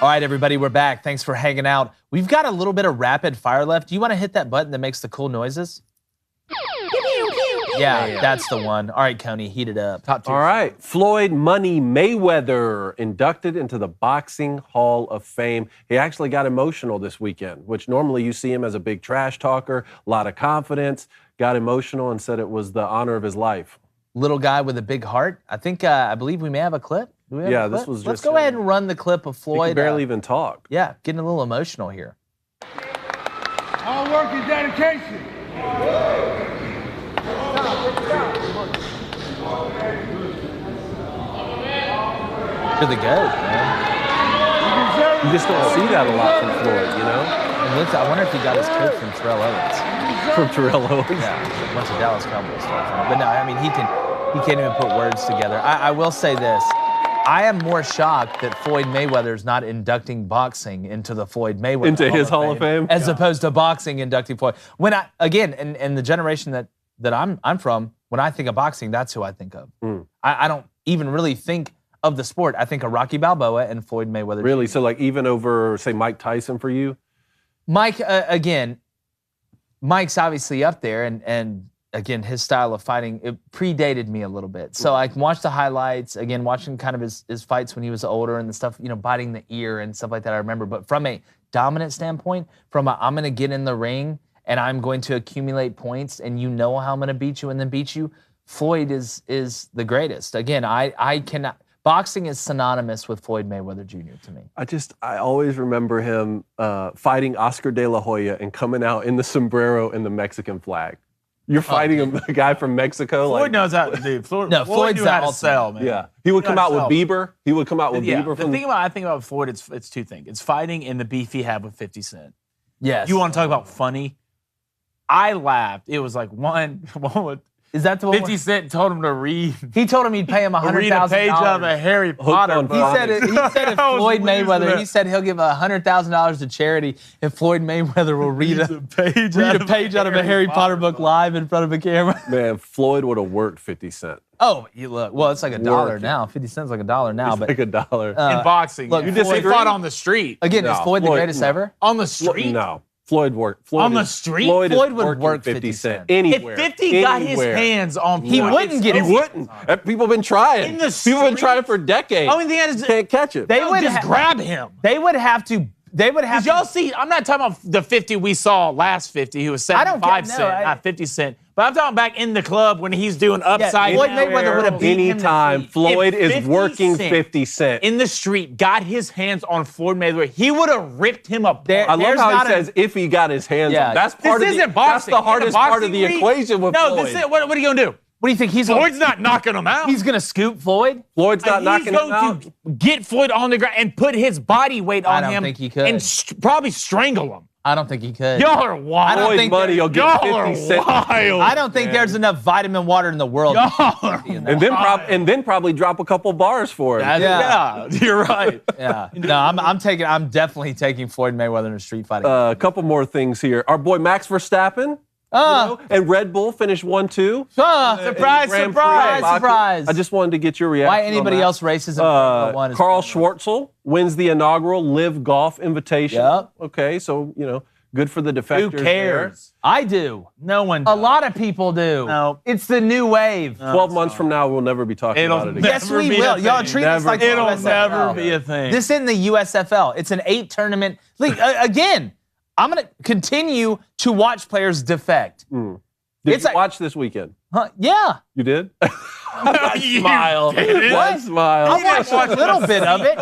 All right, everybody, we're back. Thanks for hanging out. We've got a little bit of rapid fire left. Do you want to hit that button that makes the cool noises? Yeah, that's the one. All right, Coney, heat it up. Top 2. All right. Floyd Money Mayweather inducted into the Boxing Hall of Fame. He actually got emotional this weekend, which normally you see him as a big trash talker, a lot of confidence, got emotional and said it was the honor of his life. Little guy with a big heart. I believe we may have a clip. Yeah, this was just... Let's go ahead and run the clip of Floyd. He could barely even talk. Yeah, getting a little emotional here. All work and dedication. To the goat, man. You just don't see that a lot from Floyd, you know? And I wonder if he got his coach from Terrell Owens. From Terrell Owens? Yeah, a bunch of Dallas Cowboys stuff. But no, I mean, he can't even put words together. I will say this. I am more shocked that Floyd Mayweather is not inducting boxing into the Floyd Mayweather into his Hall of Fame, as opposed to boxing inducting Floyd. When in the generation that I'm from, when I think of boxing, that's who I think of. I don't even really think of the sport. I think of Rocky Balboa and Floyd Mayweather. Really? Jr. So like even over, say, Mike Tyson for you? Mike, Mike's obviously up there, and again, his style of fighting, it predated me a little bit. So I can watch the highlights, again, watching kind of his fights when he was older and the stuff, biting the ear and stuff like that, I remember. But from a dominant standpoint, I'm going to get in the ring and I'm going to accumulate points and you know how I'm going to beat you and then beat you, Floyd is the greatest. Again, I cannot... Boxing is synonymous with Floyd Mayweather Jr. to me. I always remember him fighting Oscar De La Hoya and coming out in the sombrero and the Mexican flag. You're fighting a guy from Mexico. Floyd knows how to do. Floyd knew how to sell, man. Yeah, he would come out with Bieber. He would come out with Bieber. I think about Floyd, it's two things. It's fighting and the beef he had with 50 Cent. Yes. You want to talk about funny? I laughed. It was like one Is that the one? 50 Cent told him to read. He told him he'd pay him $100,000. Read a page out of a Harry Potter on book. He said if I was Floyd losing Mayweather, it. he said he'll give $100,000 to charity if Floyd Mayweather will read a page out of a Harry Potter book live in front of a camera. Man, Floyd would have worked 50 Cent. Oh, you look. Well, it's like $1 Work it. now. 50 cents like $1 now. It's But like $1. In boxing. look, You Floyd- just fought on the street. again, is No, Floyd the Floyd- greatest no. ever? On the street? No. Floyd worked. Floyd On the is- street? Floyd Floyd would working work 50 50 Cent cent. anywhere. If 50 got his Anywhere. hands on He Floyd, wouldn't get He his- wouldn't. People have been trying. In the People have been street? trying for decades. Only thing is, Can't catch it. They no, would just grab him. They would have to. They would have Did y'all to. see? I'm not talking about the 50 we saw last 50, who was I don't 75 get- no, cent, not 50 cent. But I'm talking back in the club when he's doing upside Floyd down Mayweather would have barrels. beat him to Anytime feet. Floyd If is 50 working Cent 50 Cent. in the street, got his hands on Floyd Mayweather, he would have ripped him apart. There- I love there's how not he a- says if he got his hands Yeah. on. That's This part of isn't the, boxing. That's the hardest part of the equation with No, Floyd. this is what are you gonna do? What do you think he's? Floyd's not knocking him out. He's gonna scoop Floyd. Floyd's not He's knocking him out. going to get Floyd on the ground and put his body weight on don't him think he could. and probably strangle him. I don't think he could. Y'all are wild. don't Floyd think money will get Y'all are 50 Cent. wild. I don't think there's enough vitamin water in the world. Y'all are And then probably drop a couple bars for him. Yeah, you're right. Yeah. No, I'm definitely taking Floyd Mayweather in a street fight. A couple more things here. Our boy Max Verstappen. And Red Bull finished 1-2. Surprise, Grand surprise. Prix. surprise. I just wanted to get your reaction. Why anybody on that. else races in Formula One? is- Carl Schwartzel wins the inaugural Live Golf Invitation. Yep. Okay, so, good for the defectors. Who cares? I do. No one. A lot of people do. No. It's the new wave. 12 months from now, we'll never be talking It'll about it again. Yes, never we be will. a Y'all thing. treat us like the It'll USFL. never be a thing. This isn't the USFL. It's an 8-tournament league. Again, I'm going to continue to watch players defect. Did It's you like- watch this weekend? Huh? Yeah. You did? You Smile. didn't. One smile. I watched a little bit of it.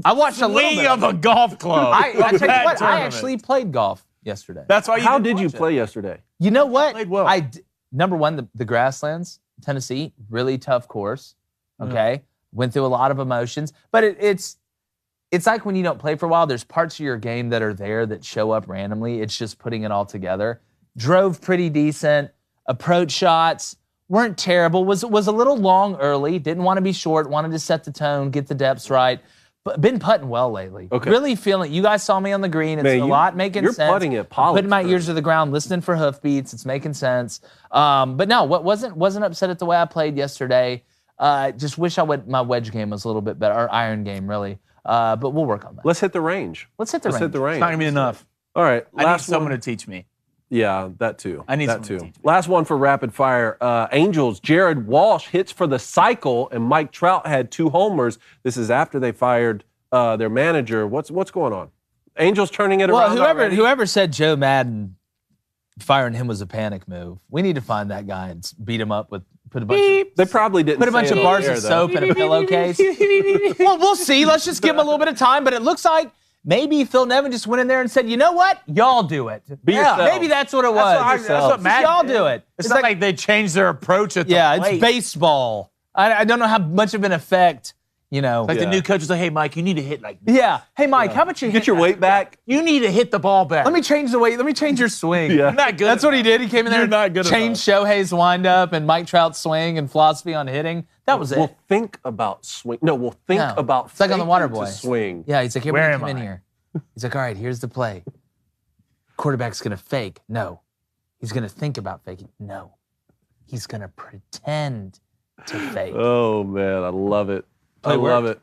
I watched a little Swing bit. of a golf club. I tell you That what, I tournament. actually played golf yesterday. That's why you How didn't did you watch it. play yesterday? You know what? Played well. Number one, the grasslands, Tennessee, really tough course. Okay, went through a lot of emotions, but it's like when you don't play for a while. There's parts of your game that are there that show up randomly. It's just putting it all together. Drove pretty decent. Approach shots weren't terrible. Was a little long early. Didn't want to be short. Wanted to set the tone, get the depths right. But been putting well lately. Okay. Really feeling. You guys saw me on the green. It's Man, a lot making you're sense. putting it polished, Putting my bro. ears to the ground, listening for hoofbeats. It's making sense. But no, wasn't upset at the way I played yesterday. Just wish my wedge game was a little bit better, or iron game really. But we'll work on that. Let's hit the range. Let's hit the range. Hit the range. It's not gonna be enough. All right. I need Last someone one. to teach me. Yeah, that too. I need that someone to too. teach me. Last one for rapid fire. Angels, Jared Walsh hits for the cycle, and Mike Trout had 2 homers. This is after they fired their manager. What's going on? Angels turning it Well, around. already? whoever said Joe Madden firing him was a panic move, we need to find that guy and beat him up with put a bunch They probably didn't put a bunch say of it bars there, of though. soap in a pillowcase. Well, we'll see. Let's just give him a little bit of time. But it looks like maybe Phil Nevin just went in there and said, "You know what? Y'all do it." Be yourself. Maybe that's what it was. That's what Just Madden y'all did. do it. It's not like they changed their approach at the yeah, plate. it's baseball. I don't know how much of an effect, Like Yeah. the new coach was like, "Hey, Mike, you need to hit like this. Yeah. Hey, Mike, how about you Get hit your that? weight back. You need to hit the ball back." Let me change the weight. Let me change your swing. Yeah. I'm not good. That's what he did. He came in there You're not good and changed Shohei's windup and Mike Trout's swing and philosophy on hitting. That was it. We'll think about swing. No, we'll think No. about It's like on the faking Water to Boy. swing. Yeah, he's like, here, Where come am in I? here. He's like, all right, here's the play. Quarterback's going to fake. No. He's going to think about faking. No. He's going to pretend to fake. Oh man, I love it. I Play love work. it.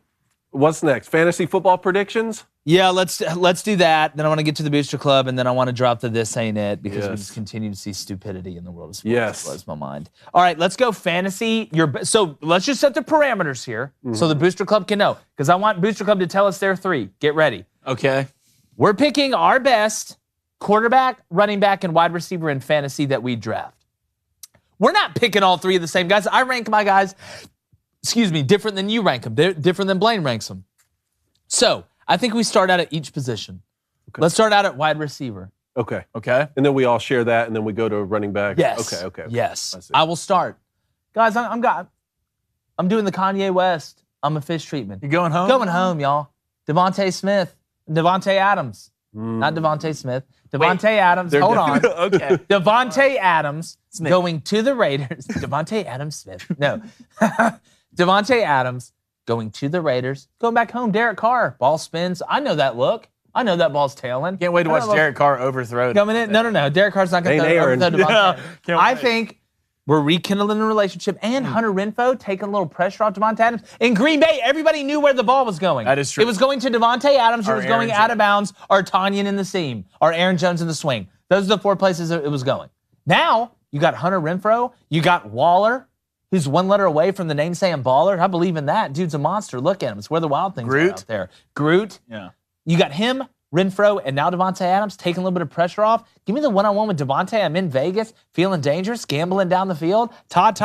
What's next? Fantasy football predictions? Yeah, let's do that. Then I want to get to the Booster Club, and then I want to drop the This Ain't It because we Yes. just continue to see stupidity in the world of sports. Yes. That blows my mind. All right, let's go fantasy. So let's just set the parameters here so the Booster Club can know because I want Booster Club to tell us their 3. Get ready. Okay. We're picking our best quarterback, running back, and wide receiver in fantasy that we draft. We're not picking all 3 of the same guys. I rank my guys, different than you rank them. They're different than Blaine ranks them. So I think we start out at each position. Okay. Let's start out at wide receiver. Okay. Okay. And then we all share that, and then we go to running back. Yes. Okay. Yes. I see. I will start. Guys, I'm doing the Kanye West. I'm a fish treatment. You going home? Going home, y'all. Devontae Smith, Devontae Adams. not Devontae Smith. Devontae Adams, They're hold on. Okay. Devontae Adams going to the Raiders. Devontae Adams Smith. No. Devontae Adams going to the Raiders. Going back home, Derek Carr. Ball spins. I know that look. I know that ball's tailing. Can't wait to watch Derek Carr overthrow it. Coming in. No. Derek Carr's not going to overthrow Devontae. Can't I wait. think we're rekindling the relationship, and Hunter Renfrow taking a little pressure off Devontae Adams. In Green Bay, everybody knew where the ball was going. That is true. It was going to Devontae Adams, or it Or was going Aaron out of bounds, or Tanyan in the seam, or Aaron Jones in the swing. Those are the 4 places it was going. Now, you got Hunter Renfrow, you got Waller, who's 1 letter away from the name saying baller. I believe in that. Dude's a monster. Look at him. It's where the wild things are Groot. out there. Groot. Yeah. You got him, Renfrow, and now Devontae Adams taking a little bit of pressure off. Give me the one-on-one with Devontae. I'm in Vegas, feeling dangerous, gambling down the field. Todd.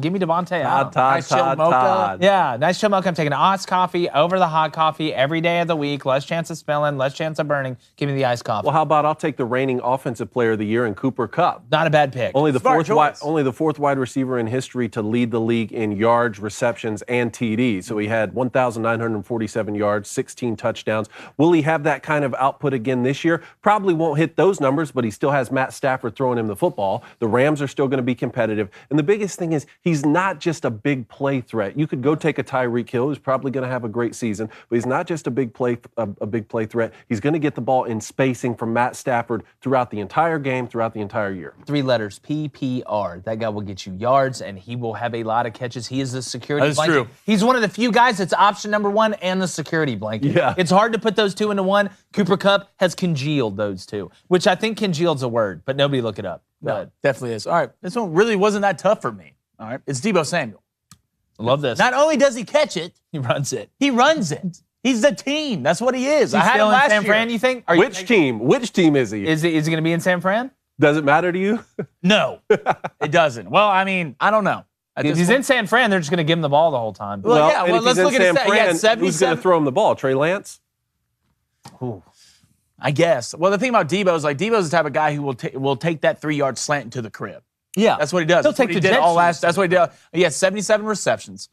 Give me Devontae Adams. Nice chilled mocha. Todd. Yeah, nice chill milk. I'm taking iced coffee over the hot coffee every day of the week. Less chance of spilling, less chance of burning. Give me the iced coffee. Well, how about I'll take the reigning offensive player of the year in Cooper Kupp. Not a bad pick. Only the Smart fourth wide receiver in history to lead the league in yards, receptions, and TDs. So he had 1,947 yards, 16 touchdowns. Will he have that kind of output again this year? Probably won't hit those numbers, but he still has Matt Stafford throwing him the football. The Rams are still going to be competitive. And the biggest thing is he's not just a big play threat. You could go take a Tyreek Hill, who's probably going to have a great season, but he's not just a big play threat. He's going to get the ball in spacing from Matt Stafford throughout the entire game, throughout the entire year. 3 letters, PPR. That guy will get you yards, and he will have a lot of catches. He is the security That is blanket. true. He's one of the few guys that's option number 1 and the security blanket. Yeah. It's hard to put those 2 into one. Cooper Kupp has congealed those 2, which I think congealed's a word, but nobody look it up. Go ahead. Definitely is. All right. This one really wasn't that tough for me. All right. It's Deebo Samuel. Love this. Not only does he catch it, He runs it. he runs it. He's the team. That's what he is. Is I he had still him in last San year. Fran, you think? Are you Which team? Which team is he? Is he going to be in San Fran? Does it matter to you? No, it doesn't. Well, I mean, I don't know. If he's in San Fran, they're just going to give him the ball the whole time. Well, yeah, and well, if let's he's look in at his San stat. He had Fran, who's going 77 to throw him the ball? Trey Lance? I guess. Well, the thing about Deebo is Deebo's the type of guy who will take that 3-yard slant into the crib. Yeah. That's what he does. He'll That's what take he the did jet all last. sweeps. That's what he did. He had 77 receptions,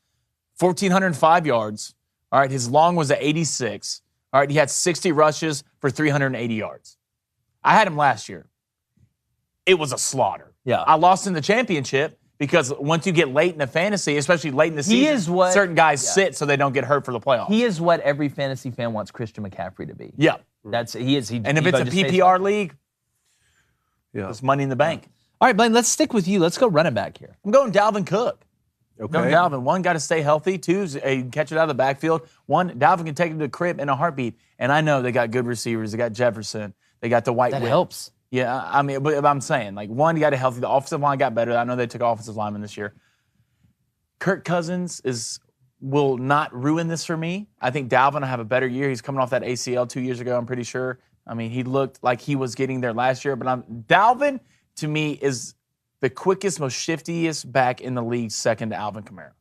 1,405 yards. All right, his long was at 86. All right, he had 60 rushes for 380 yards. I had him last year. It was a slaughter. Yeah. I lost in the championship because once you get late in the fantasy, especially late in the season, is what- certain guys sit so they don't get hurt for the playoffs. He is what every fantasy fan wants Christian McCaffrey to be. Yeah. He is. And if it's a PPR league, Yeah. it's money in the bank. All right, Blaine, let's stick with you. Let's go running back here. I'm going Dalvin Cook. Okay. Dalvin. 1, got to stay healthy. 2, catch it out of the backfield. 1, Dalvin can take him to the crib in a heartbeat. And I know they got good receivers. They got Jefferson. They got the white That whip. helps. Yeah, I mean, but I'm saying, 1, got it healthy. The offensive line got better. I know they took offensive linemen this year. Kirk Cousins will not ruin this for me. I think Dalvin will have a better year. He's coming off that ACL 2 years ago, I'm pretty sure. I mean, he looked like he was getting there last year. But Dalvin, to me, is the quickest, most shiftiest back in the league, second to Alvin Kamara.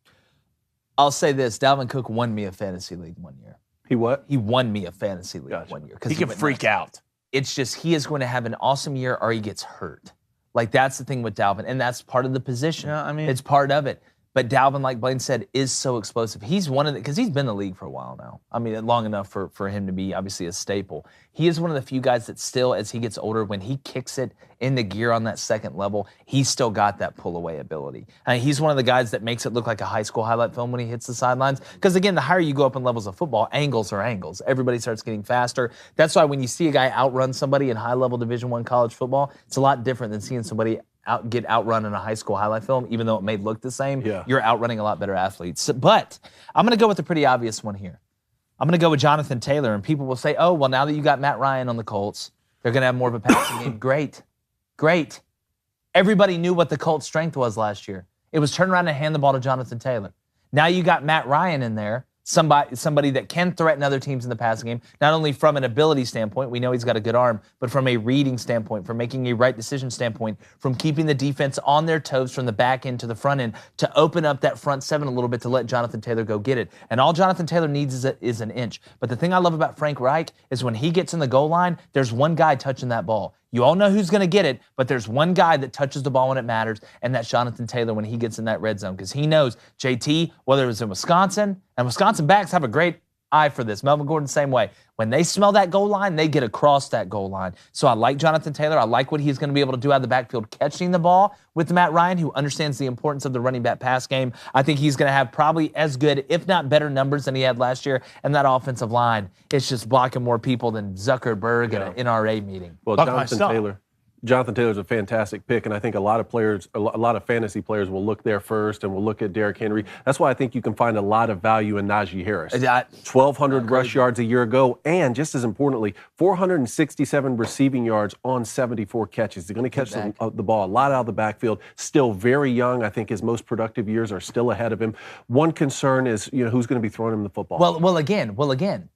I'll say this: Dalvin Cook won me a fantasy league one year. He what? He won me a fantasy league one year. He can freak out. It's just he is going to have an awesome year or he gets hurt. Like, that's the thing with Dalvin, and that's part of the position. Yeah, I mean- it's part of it. But Dalvin, like Blaine said, is so explosive. He's one of the, because he's been in the league for a while now. I mean, long enough for him to be obviously a staple. He is one of the few guys that still, as he gets older, when he kicks it in the gear on that second level, he's still got that pull-away ability. And he's one of the guys that makes it look like a high school highlight film when he hits the sidelines. Because again, the higher you go up in levels of football, angles are angles. Everybody starts getting faster. That's why when you see a guy outrun somebody in high-level Division I college football, it's a lot different than seeing somebody get outrun in a high school highlight film, even though it may look the same. Yeah. You're outrunning a lot better athletes. But I'm going to go with a pretty obvious one here. I'm going to go with Jonathan Taylor, and people will say, oh, well, now that you got Matt Ryan on the Colts, they're going to have more of a passing game. Great. Everybody knew what the Colts' strength was last year. It was turn around and hand the ball to Jonathan Taylor. Now you got Matt Ryan in there, somebody that can threaten other teams in the passing game, not only from an ability standpoint, we know he's got a good arm, but from a reading standpoint, from making a right decision standpoint, from keeping the defense on their toes from the back end to the front end, to open up that front seven a little bit to let Jonathan Taylor go get it. And all Jonathan Taylor needs is an inch. But the thing I love about Frank Reich is when he gets in the goal line, there's one guy touching that ball. You all know who's going to get it, but there's one guy that touches the ball when it matters, and that's Jonathan Taylor when he gets in that red zone, because he knows JT, whether it was in Wisconsin, and Wisconsin backs have a great eye for this. Melvin Gordon, same way. When they smell that goal line, they get across that goal line. So I like Jonathan Taylor. I like what he's going to be able to do out of the backfield, catching the ball with Matt Ryan, who understands the importance of the running back pass game. I think he's going to have probably as good, if not better, numbers than he had last year. And that offensive line, it's just blocking more people than Zuckerberg at an NRA meeting. Well, Jonathan Taylor's a fantastic pick, and I think a lot of fantasy players will look there first and will look at Derrick Henry. That's why I think you can find a lot of value in Najee Harris. 1,200 rush yards a year ago, and just as importantly, 467 receiving yards on 74 catches. They're going to catch the ball a lot out of the backfield. Still very young. I think his most productive years are still ahead of him. One concern is, who's going to be throwing him the football. Well, again,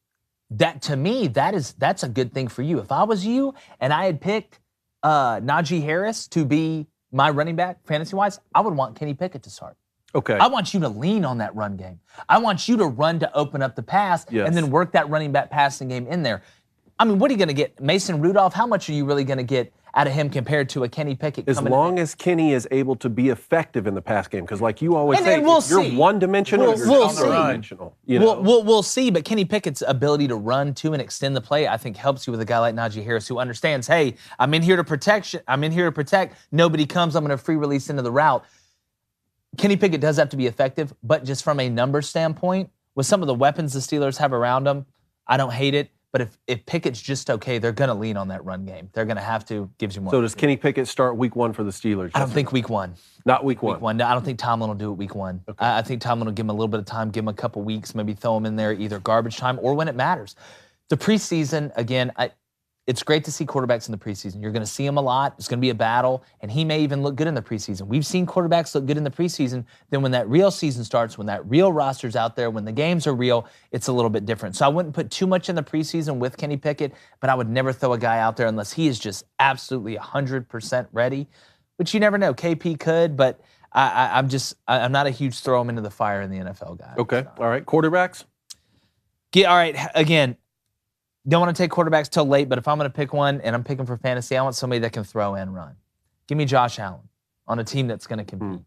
that to me, that's a good thing for you. If I was you and I had picked Najee Harris to be my running back, fantasy-wise, I would want Kenny Pickett to start. Okay. I want you to lean on that run game. I want you to run to open up the pass and then work that running back passing game in there. I mean, what are you going to get? Mason Rudolph, how much are you really going to get out of him compared to a Kenny Pickett? As long as Kenny is able to be effective in the pass game, because like you always say, we'll you're one-dimensional, we'll see. Two-dimensional. We'll see, but Kenny Pickett's ability to run to and extend the play, I think, helps you with a guy like Najee Harris who understands, hey, I'm in here to protect. Nobody comes, I'm going to free release into the route. Kenny Pickett does have to be effective, but just from a numbers standpoint, with some of the weapons the Steelers have around him, I don't hate it. But if Pickett's just okay, they're going to lean on that run game. They're going to have to. Gives you more. So does Kenny Pickett start week 1 for the Steelers? I don't think week 1. Not week 1? No, I don't think Tomlin will do it week 1. Okay. I think Tomlin will give him a little bit of time, give him a couple weeks, maybe throw him in there either garbage time or when it matters. The preseason, again, it's great to see quarterbacks in the preseason. You're going to see them a lot. It's going to be a battle, and he may even look good in the preseason. We've seen quarterbacks look good in the preseason. Then when that real season starts, when that real roster's out there, when the games are real, it's a little bit different. So I wouldn't put too much in the preseason with Kenny Pickett, but I would never throw a guy out there unless he is just absolutely 100% ready, which you never know. KP could, but I'm not a huge throw him into the fire in the NFL guy. Okay, all right. Quarterbacks? All right, again, don't want to take quarterbacks till late, but if I'm going to pick one and I'm picking for fantasy, I want somebody that can throw and run. Give me Josh Allen on a team that's going to compete.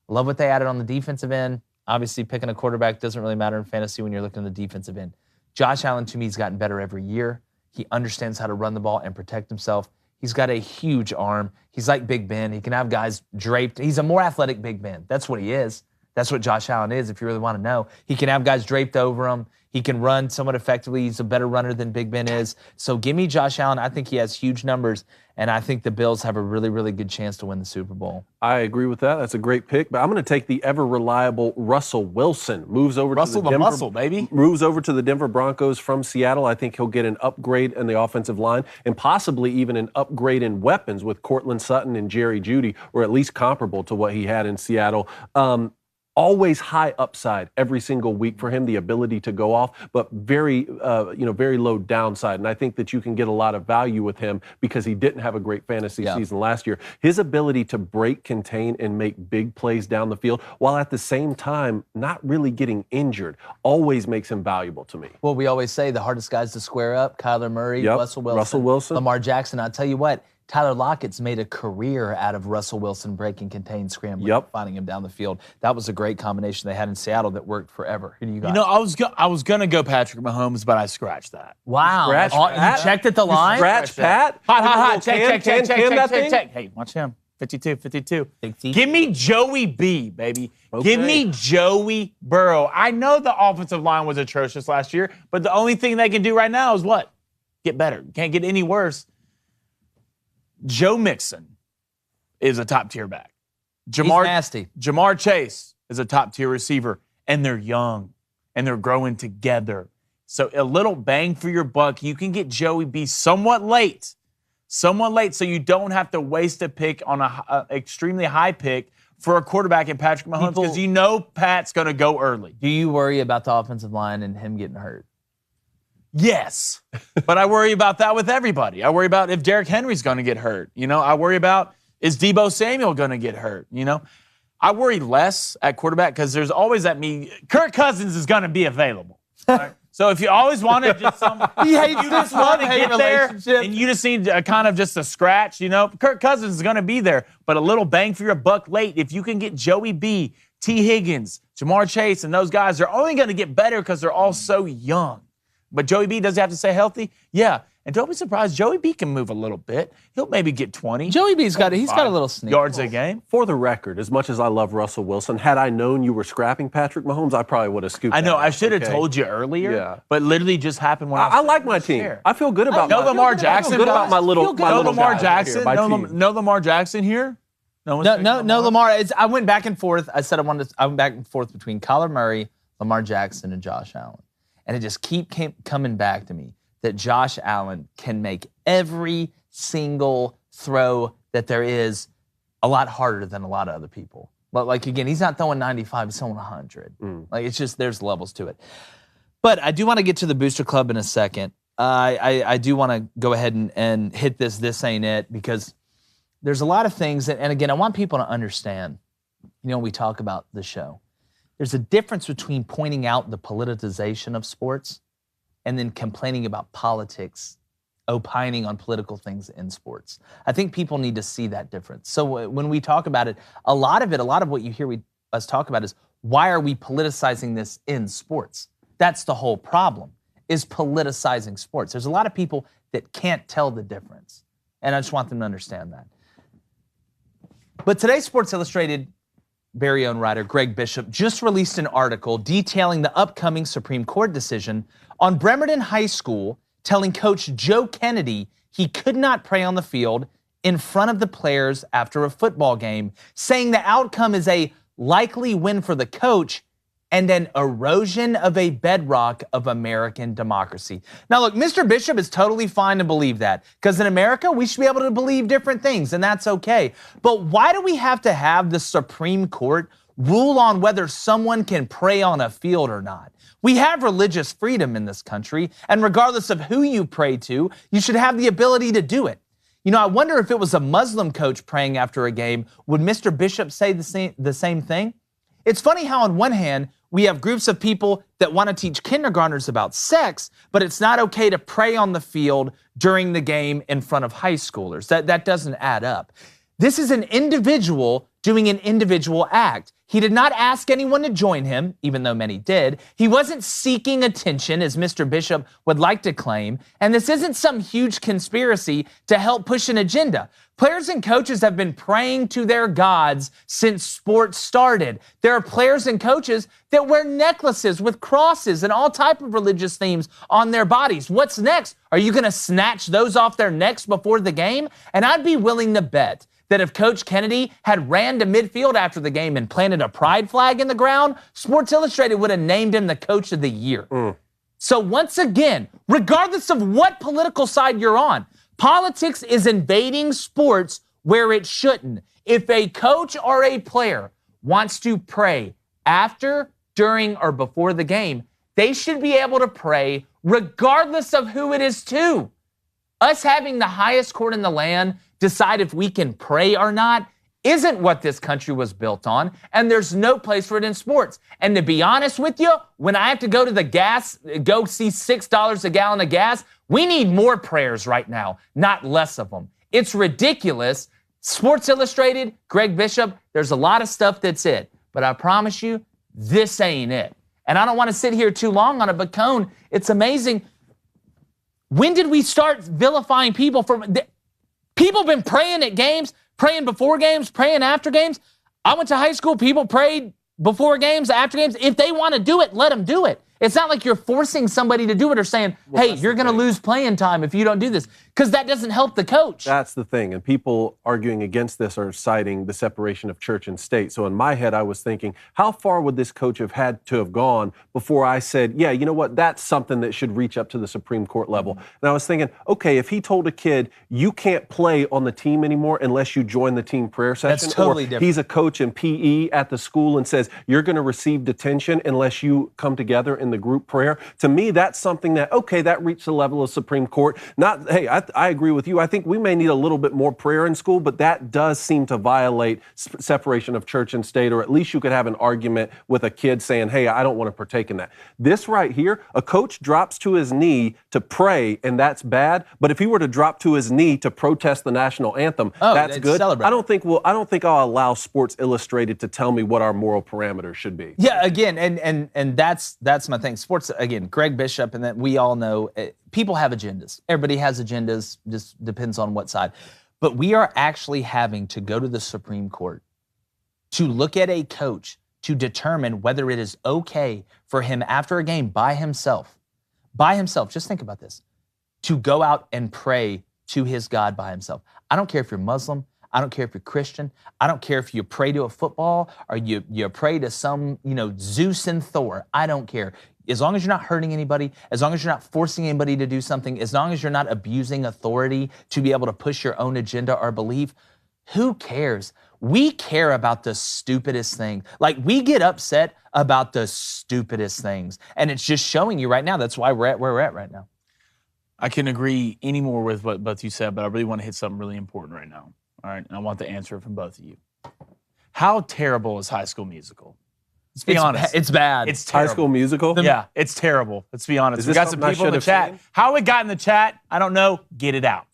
I love what they added on the defensive end. Obviously, picking a quarterback doesn't really matter in fantasy when you're looking at the defensive end. Josh Allen, to me, has gotten better every year. He understands how to run the ball and protect himself. He's got a huge arm. He's like Big Ben. He can have guys draped. He's a more athletic Big Ben. That's what he is. That's what Josh Allen is, if you really want to know. He can have guys draped over him. He can run somewhat effectively. He's a better runner than Big Ben is. So give me Josh Allen. I think he has huge numbers, and I think the Bills have a really, really good chance to win the Super Bowl. I agree with that. That's a great pick. But I'm going to take the ever-reliable Russell Wilson. Moves over to the Denver Broncos from Seattle. I think he'll get an upgrade in the offensive line and possibly even an upgrade in weapons with Cortland Sutton and Jerry Jeudy, or at least comparable to what he had in Seattle. Always high upside every single week for him, the ability to go off, but very low downside. And I think that you can get a lot of value with him because he didn't have a great fantasy season last year. His ability to break, contain, and make big plays down the field while at the same time not really getting injured always makes him valuable to me. Well, we always say the hardest guys to square up, Kyler Murray, Russell Wilson, Lamar Jackson. I'll tell you what, Tyler Lockett's made a career out of Russell Wilson breaking, contain, scrambling, finding him down the field. That was a great combination they had in Seattle that worked forever. Who do you got? I was gonna go Patrick Mahomes, but I scratched that. Wow. You checked at the line? Scratch Pat? Hot. Check. Hey, watch him. 52. Give me Joey B, baby. Okay. Give me Joey Burrow. I know the offensive line was atrocious last year, but the only thing they can do right now is what? Get better. Can't get any worse. Joe Mixon is a top-tier back. He's nasty. Jamar Chase is a top-tier receiver, and they're young, and they're growing together. So a little bang for your buck. You can get Joey B somewhat late, so you don't have to waste a pick on an extremely high pick for a quarterback in Patrick Mahomes because you know Pat's going to go early. Do you worry about the offensive line and him getting hurt? Yes, but I worry about that with everybody. I worry about if Derrick Henry's going to get hurt. I worry about is Deebo Samuel going to get hurt. I worry less at quarterback because there's always Kirk Cousins is going to be available. Right? So if you always wanted just some, He hates you this just want to love-hate get there, relationship. and you just need kind of just a scratch, Kirk Cousins is going to be there, but a little bang for your buck late. If you can get Joey B, T. Higgins, Jamar Chase, and those guys, they're only going to get better because they're all so young. But Joey B, does he have to stay healthy? Yeah. And don't be surprised, Joey B can move a little bit. He'll maybe get 20. Joey B's got a little sneak. Yards a game. For the record, as much as I love Russell Wilson, had I known you were scrapping Patrick Mahomes, I probably would have scooped I know. that I up, should have okay? told you earlier, Yeah. but literally just happened when I like my team. I feel good about No my Lamar Jackson. I feel good about my little Lamar guys Jackson. here, my team. No Lamar Jackson here. No, Lamar. I went back and forth. I went back and forth between Kyler Murray, Lamar Jackson, and Josh Allen. And it just kept coming back to me that Josh Allen can make every single throw that there is a lot harder than a lot of other people. But, again, he's not throwing 95, he's throwing 100. It's just there's levels to it. But I do want to get to the Booster Club in a second. I do want to go ahead and hit this ain't it, because there's a lot of things, and again, I want people to understand, we talk about the show. There's a difference between pointing out the politicization of sports and then complaining about politics, opining on political things in sports. I think people need to see that difference. So when we talk about it, a lot of what you hear us talk about is, why are we politicizing this in sports? That's the whole problem, is politicizing sports. There's a lot of people that can't tell the difference, and I just want them to understand that. But today, Sports Illustrated very own writer Greg Bishop just released an article detailing the upcoming Supreme Court decision on Bremerton High School, telling Coach Joe Kennedy he could not pray on the field in front of the players after a football game, saying the outcome is a likely win for the coach and an erosion of a bedrock of American democracy. Now, look, Mr. Bishop is totally fine to believe that, because in America, we should be able to believe different things, and that's okay. But why do we have to have the Supreme Court rule on whether someone can pray on a field or not? We have religious freedom in this country, and regardless of who you pray to, you should have the ability to do it. I wonder if it was a Muslim coach praying after a game, would Mr. Bishop say the same thing? It's funny how on one hand, we have groups of people that want to teach kindergartners about sex, but it's not okay to pray on the field during the game in front of high schoolers. That doesn't add up. This is an individual doing an individual act. He did not ask anyone to join him, even though many did. He wasn't seeking attention, as Mr. Bishop would like to claim. And this isn't some huge conspiracy to help push an agenda. Players and coaches have been praying to their gods since sports started. There are players and coaches that wear necklaces with crosses and all type of religious themes on their bodies. What's next? Are you going to snatch those off their necks before the game? And I'd be willing to bet that if Coach Kennedy had ran to midfield after the game and planted a pride flag in the ground, Sports Illustrated would have named him the Coach of the Year. So once again, regardless of what political side you're on, politics is invading sports where it shouldn't. If a coach or a player wants to pray after, during, or before the game, they should be able to pray regardless of who it is to. Us having the highest court in the land decide if we can pray or not isn't what this country was built on, and there's no place for it in sports. And to be honest with you, when I have to go to the go see $6 a gallon of gas, we need more prayers right now, not less of them. It's ridiculous. Sports Illustrated, Greg Bishop, there's a lot of stuff that's it, but I promise you, this ain't it. And I don't want to sit here too long on it, but Cone, it's amazing. When did we start vilifying people for... People have been praying at games, praying before games, praying after games. I went to high school, people prayed before games, after games. If they want to do it, let them do it. It's not like you're forcing somebody to do it or saying, hey, you're going to lose playing time if you don't do this, because that doesn't help the coach. That's the thing. And people arguing against this are citing the separation of church and state. So in my head, I was thinking, how far would this coach have had to have gone before I said, yeah, you know what, that's something that should reach up to the Supreme Court level. And I was thinking, okay, if he told a kid, you can't play on the team anymore unless you join the team prayer session. That's totally different. He's a coach in PE at the school and says, you're going to receive detention unless you come together in in the group prayer. To me, that's something that, okay, that reached the level of Supreme Court. Not, hey, I agree with you. I think we may need a little bit more prayer in school, but that does seem to violate separation of church and state, or at least you could have an argument with a kid saying, hey, I don't want to partake in that. This right here, a coach drops to his knee to pray, and that's bad. But if he were to drop to his knee to protest the national anthem, that's good. Celebrate. I don't think I'll allow Sports Illustrated to tell me what our moral parameters should be. Yeah, again, and that's my thing. Sports, again, Greg Bishop, and that we all know, people have agendas. Everybody has agendas, just depends on what side. But we are actually having to go to the Supreme Court to look at a coach to determine whether it is okay for him after a game by himself, just think about this, to go out and pray to his God by himself. I don't care if you're Muslim. I don't care if you're Christian. I don't care if you pray to a football or you pray to some, Zeus and Thor. I don't care. As long as you're not hurting anybody, as long as you're not forcing anybody to do something, as long as you're not abusing authority to be able to push your own agenda or belief, who cares? We care about the stupidest thing. Like, we get upset about the stupidest things. And it's just showing you right now. That's why we're at where we're at right now. I couldn't agree any more with what both you said, but I really want to hit something really important right now. All right, and I want the answer from both of you. How terrible is High School Musical? Let's be honest. It's bad. It's terrible. High School Musical? Yeah, it's terrible. Let's be honest. We Is this got some something I people in the should chat. have seen? How it got in the chat, I don't know. Get it out.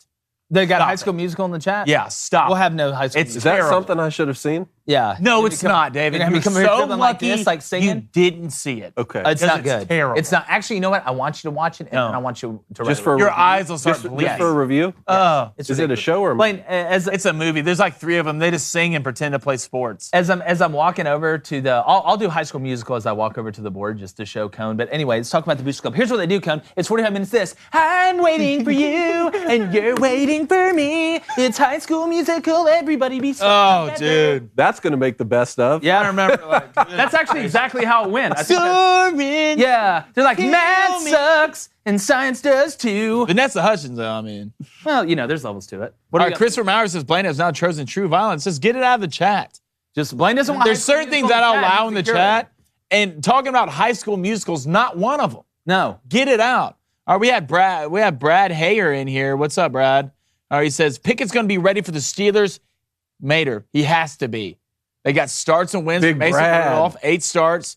They got Stop High School Musical in the chat? Yeah, stop. We'll have no High School It's Musical. Is that terrible. something I should have seen? Yeah. No, it's not, David. You're You're gonna be coming here so dribbling like lucky this, like singing? you didn't see it. Okay. It's not Because good. it's terrible. It's not. Actually, you know what? I want you to watch it, and No. I want you to Just for a Your review? eyes will start Just bleeding. for a review? It's Is it a ridiculous. show or a Blaine, as It's a movie. There's like 3 of them. They just sing and pretend to play sports. As I'm walking over to the, I'll do High School Musical as I walk over to the board just to show Cone. But anyway, let's talk about the Booster Club. Here's what they do, Cone. It's 45 minutes this. I'm waiting for you, and you're waiting for me. It's High School Musical. Everybody be so Oh, together. dude. That's going to make the best of. Yeah, I remember. Like, that's actually exactly how it went. I think that- yeah, they're like, math sucks and science does too. Vanessa Hudgens, though, I mean. Well, there's levels to it. All What do right, you got? Christopher Maurer says Blaine has now chosen true violence. Just get it out of the chat. Just Blaine doesn't want. There's High School certain things Musical that I'll in allow He's in the secure. chat, and talking about High School Musicals, not one of them. No. Get it out. All right, we have Brad Hayer in here. What's up, Brad? All right, he says Pickett's going to be ready for the Steelers. Mater, he has to be. They got starts and wins. Big Mason Brad. Rudolph, 8 starts.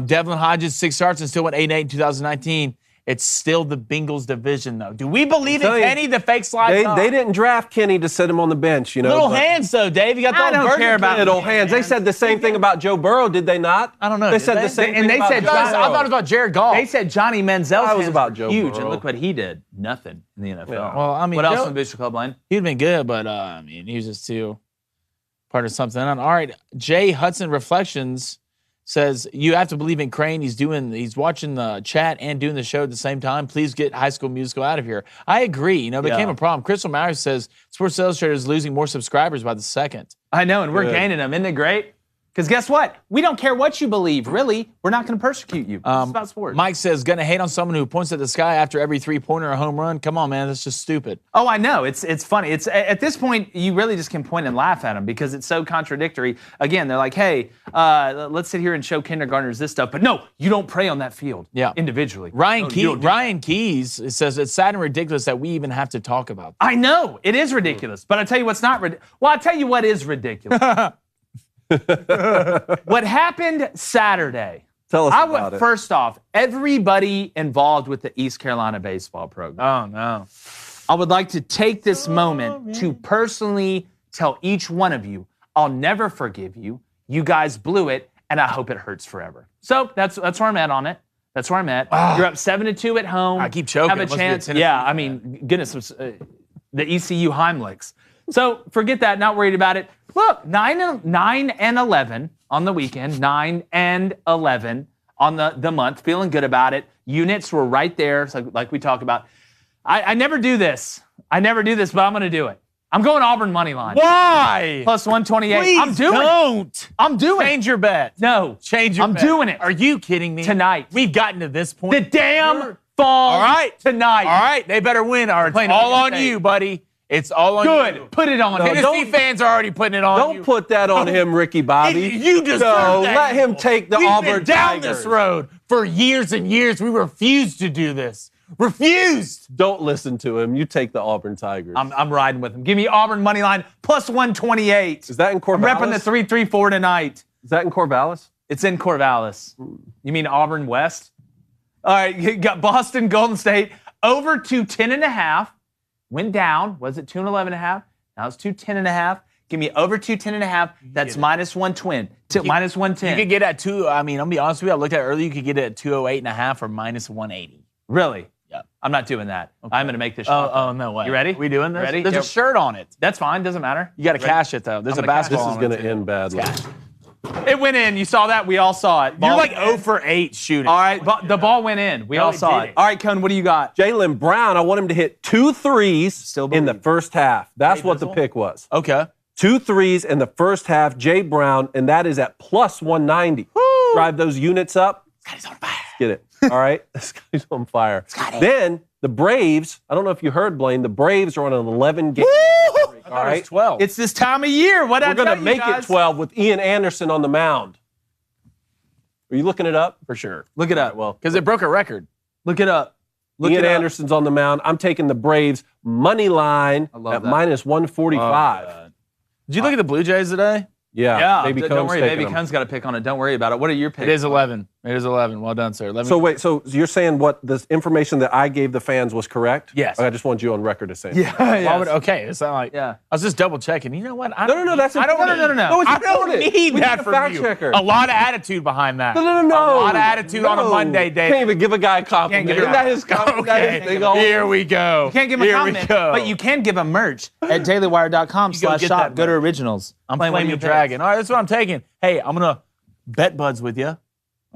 Devlin Hodges, 6 starts and still went 8-8 in 2019. It's still the Bengals division, though. Do we believe in I'm telling you, Kenny, the fake slide? They didn't draft Kenny to sit him on the bench, Little but- hands, though, Dave. You got the I old don't Burger care about King. Little hands. They said the same thing about Joe Burrow, did they not? I don't know, They did said they? the same And thing they about said Joe I thought it Burrow. was about Jared Goff. They said Johnny Manziel's That was hands about were Joe huge, Burrow. and look what he did. Nothing in the NFL. Yeah. Well, I mean, what else Joe- in the Booster Club, Blaine? He'd been good, but I mean, he was just too part of something. All right, Jay Hudson Reflections says you have to believe in Crane. He's watching the chat and doing the show at the same time. Please get High School Musical out of here. I agree. It became a problem. Crystal Myers says Sports Illustrated is losing more subscribers by the second. I know, and we're Good. gaining them. Isn't it great? Because guess what? We don't care what you believe, really. We're not going to persecute you. It's about sports. Mike says, gonna hate on someone who points at the sky after every 3-pointer or home run. Come on, man, that's just stupid. Oh, I know. It's funny. It's at this point you really just can point and laugh at them because it's so contradictory. Again, they're like, "Hey, let's sit here and show kindergartners this stuff," but no, you don't pray on that field. Yeah. Individually. Ryan No, you don't do Ryan Keys says it's sad and ridiculous that we even have to talk about that. I know it is ridiculous, but I tell you what's not ridiculous. Well, I tell you what is ridiculous. What happened Saturday? Tell us I about would it. first off, everybody involved with the East Carolina baseball program. Oh no. I would like to take this moment to personally tell each one of you, I'll never forgive you. You guys blew it, and I hope it hurts forever. So that's where I'm at on it. That's where I'm at. You're up 7-2 at home. I keep choking. Have It a must be a chance. Tennessee Yeah, I fan. mean, goodness, the ECU Heimlichs. So forget that. Not worried about it. Look, 9 and 11 on the weekend. 9 and 11 on the month. Feeling good about it. Units were right there, so like we talk about. I never do this. but I'm going to do it. I'm going Auburn money line. Why? Plus 128. Please I'm doing it. don't. I'm doing it. Change your bet. No. Change your I'm bet. doing it. Are you kidding me? Tonight. We've gotten to this point. The damn fall All right. tonight. All right, they better win, or it's Playing all Oregon on State. you, buddy. It's all on you. Good. Put it on. Tennessee don't- fans are already putting it on you. Don't put that on him, Ricky Bobby. You deserve No, that. let him take the We've Auburn been down Tigers. this road For years and years, we refused to do this. Refused. Don't listen to him. You take the Auburn Tigers. I'm riding with him. Give me Auburn money line plus 128. Is that in Corvallis? I'm repping the 3-3-4 tonight. Is that in Corvallis? It's in Corvallis. You mean Auburn West? All right, you got Boston, Golden State over 210.5. Went down. Was it 211.5? Now it's 210.5. Give me over 210.5. That's minus 120. Minus 110. You could get at I'm going to be honest with you. I looked at it earlier. You could get it at 208.5 or minus 180. Really? Yeah. I'm not doing that. Okay. I'm going to make this shot. Oh, no way. You ready? We doing this? Ready? There's a shirt on it. That's fine. Doesn't matter. You got to cash it, though. There's a basketball This is going to end badly. It went in. You saw that? We all saw it. You're like 0 for 8 shooting. All right, the ball went in. We all saw it. All right, Cone, what do you got? Jaylen Brown, I want him to hit 2 threes in the first half. That's what the pick was. Okay. 2 threes in the first half, Jay Brown, and that is at plus 190. Woo! Drive those units up. This guy's on fire. Get it. All right? This guy's on fire. Then the Braves, I don't know if you heard, Blaine, the Braves are on an 11-game streak. All right? 12. It's this time of year. What We're going to make it 12 with Ian Anderson on the mound. Are you looking it up? For sure. Look it up. Well, because it broke a record. Look it up. Ian Anderson's on the mound. I'm taking the Braves money line at minus 145. Did you look at the Blue Jays today? Yeah. Baby don't Cone's worry. taking Baby them. Cone's got a pick on it. Don't worry about it. What are your picks? It is 11. It is 11. Well done, sir. 11. So wait, so you're saying what the information that I gave the fans was correct? Yes. I just want you on record to say. Okay. It's not like. Yeah. I was just double checking. You know what? No, that's important. No. I don't need We that need a from fact you. checker. A lot of attitude behind that. No. A lot of attitude on a Monday, Dave. Can't even give a guy a compliment. Can't give Isn't that his compliment? Okay. Here we go. You can't give him a comment, but you can give him merch at dailywire.com/shop. Go to originals. I'm playing the dragon. All right, that's what I'm taking. Hey, I'm going to bet buds with you.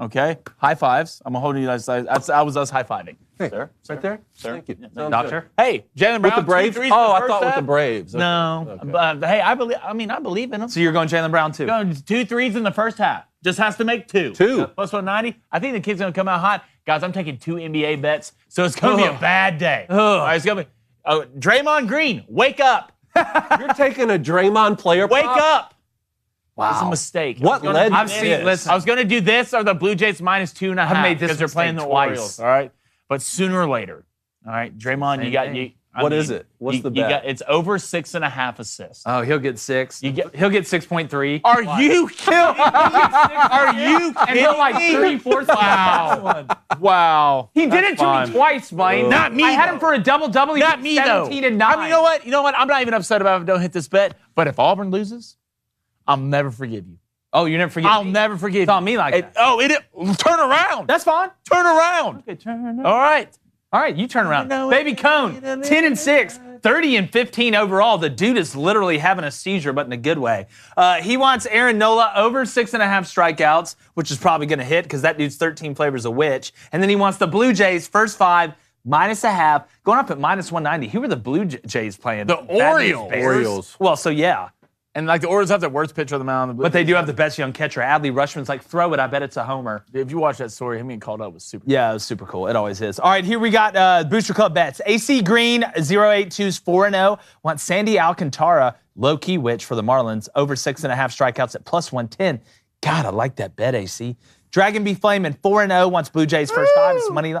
Okay? High fives. I'm holding you guys. I was us high fiving. Hey, sir. right there? Sir. Thank you. Doctor. Hey, Jaylen Brown. With the Braves? 2 threes Oh, in the I first thought with half. the Braves. Okay. No. Okay. Hey, I believe in him. So you're going Jaylen Brown too? Going 2 threes in the first half. Just has to make 2. 2. Plus 190. I think the kid's going to come out hot. Guys, I'm taking 2 NBA bets, so it's going to be a bad day. All right, it's going to be. Oh, Draymond Green, wake up. You're taking a Draymond player Wake prop? up. Wow. It's a mistake. What led I've to seen. this? Listen, I was going to do this or the Blue Jays minus 2.5. I've made this because they're playing the mistake twice. Orioles. All right, but sooner or later, all right, Draymond, Same you got thing. you. What is it? What's the bet? It's over 6.5 assists. oh, he'll get 6. He'll get 6.3. Are you kidding me? Are you And he'll like kidding me? 3/4. Wow. Wow. He did it to fine. me twice, Blaine. Not me, I had though. him for a double-double. Not me, though. 17 and 9. I mean, you know what? I'm not even upset about if I don't hit this bet. But if Auburn loses, I'll never forgive you. Oh, you never forget. I'll never forgive It's on you. me like that. Oh, turn around. That's fine. Turn around. Okay, turn around. All right. All right, you turn around. know Baby it. Cone, 10 and 6, 30 and 15 overall. The dude is literally having a seizure, but in a good way. He wants Aaron Nola over 6.5 strikeouts, which is probably going to hit because that dude's 13 flavors of witch. And then he wants the Blue Jays first 5 minus a half, going up at minus 190. Who were the Blue Jays playing? The Bad News Orioles. Bears? Orioles. Well, so yeah. And like the Orioles have the worst pitcher of the mound. But they do have the best young catcher. Adley Rushman's like, throw it. I bet it's a homer. If you watch that story, him getting called up was super. Yeah, it was super cool. It always is. All right, here we got Booster Club bets. AC Green, 082's 4-0. Want Sandy Alcantara, low-key witch for the Marlins, over 6.5 strikeouts at plus 110. God, I like that bet, AC. Dragon B Flamin', 4-0. Wants Blue Jays first 5. It's money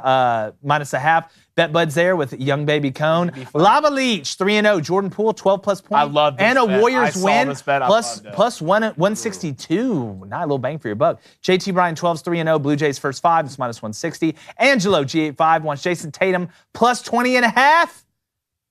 minus a half. Bet buds there with Young Baby Cone. Lava Leech, 3-0. Jordan Poole, 12+ points. I love this And a bet. Warriors I saw win. this bet. I Plus, loved it. plus 162. Not a little bang for your buck. JT Bryan, 12's 3-0. Blue Jays first 5. It's minus 160. Angelo, G85, wants Jason Tatum, plus 20.5.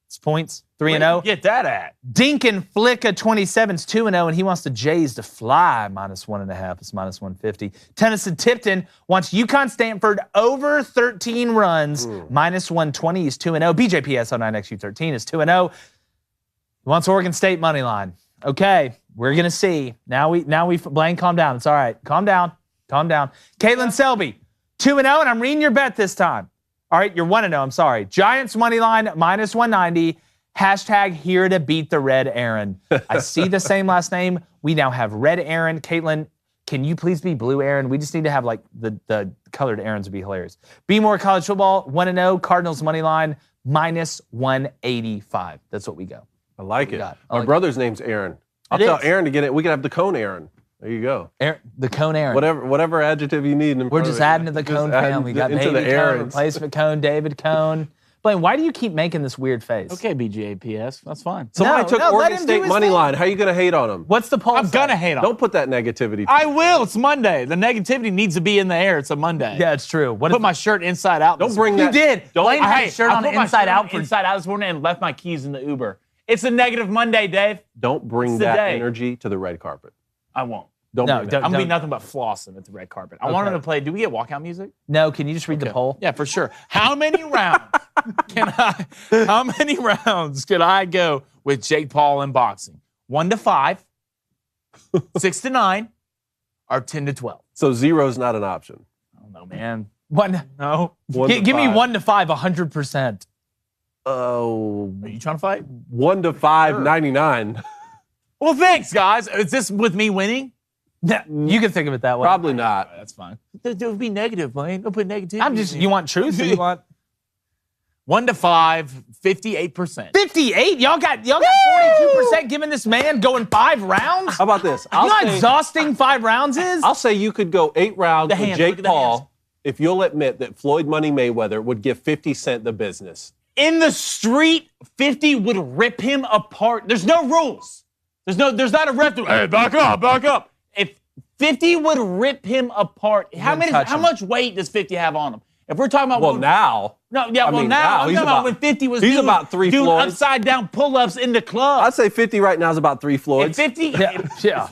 It's points, 3-0. Get that at. Dinkin Flicka, 27's 2-0, and he wants the Jays to fly, minus 1.5. It's minus 150. Tennyson Tipton wants UConn Stanford over 13 runs, minus 120 is 2-0. BJPS 09XU13 is 2-0. He wants Oregon State money line. Okay, we're gonna see. Now we Blaine, calm down. It's all right. Calm down. Caitlin Selby, 2-0, and I'm reading your bet this time. All right, you're 1-0. I'm sorry. Giants money line minus 190. Hashtag here to beat the Red Aaron. I see the same last name. We now have Red Aaron. Caitlin, can you please be Blue Aaron? We just need to have like the colored Aarons would be hilarious. Be more college football 1-0. Cardinals money line minus 185. That's what we go. I like it. got? My brother's name's Aaron. I'll It tell is. Aaron to get it. We can have the Cone Aaron. There you go. The Cone Aaron. Whatever adjective you need. We're just adding to the Cone family. We got into Baby the Cone, Aarons. replacement Cone, David Cone. Blaine, why do you keep making this weird face? Okay, BJPS. That's fine. Somebody took let Oregon him do State his money thing. line. How are you going to hate on them? What's the poll? I'm gonna hate on. Don't put that negativity. I will. It's Monday. The negativity needs to be in the air. It's a Monday. Yeah, it's true. What Put my shirt inside out. Don't bring You that. did. Don't. Blaine had Hey, his shirt I on put my inside shirt out on for inside out this morning and left my keys in the Uber. It's a negative Monday, Dave. Don't bring It's the that day. energy to the red carpet. I won't. Don't No, bring that. don't- I'm gonna be nothing but flossing at the red carpet. I want him to play. Do we get walkout music? No, can you just read the poll? Yeah, for sure. How many rounds How many rounds can I go with Jake Paul in boxing? 1 to 5, 6 to 9, or 10 to 12? So 0's not an option. I don't know, man. One. No. Give me 1 to 5, 100%. Oh, Are you trying to fight? 1 to 5, 99. Well, thanks, guys. Is this with me winning? Yeah, you can think of it that way. Probably not. That's fine. Don't be negative, Blaine. Don't put negativity. I'm just. You want truth? Or you want 1 to 5, 58%. 58? Y'all got 42% giving this man going 5 rounds. How about this? You know how exhausting 5 rounds is? I'll say you could go 8 rounds The with hands, look Jake at the hands. Paul if you'll admit that Floyd Money Mayweather would give 50 Cent the business. In the street, 50 would rip him apart. There's no rules. There's not a ref to, hey, back up. If 50 would rip him apart, how much weight does 50 have on him? If we're talking about Now. now I'm talking about when 50 was he's doing, about 3 doing Floyds. upside down pull-ups in the club. I'd say 50 right now is about 3 If Floyds. 50, Yeah.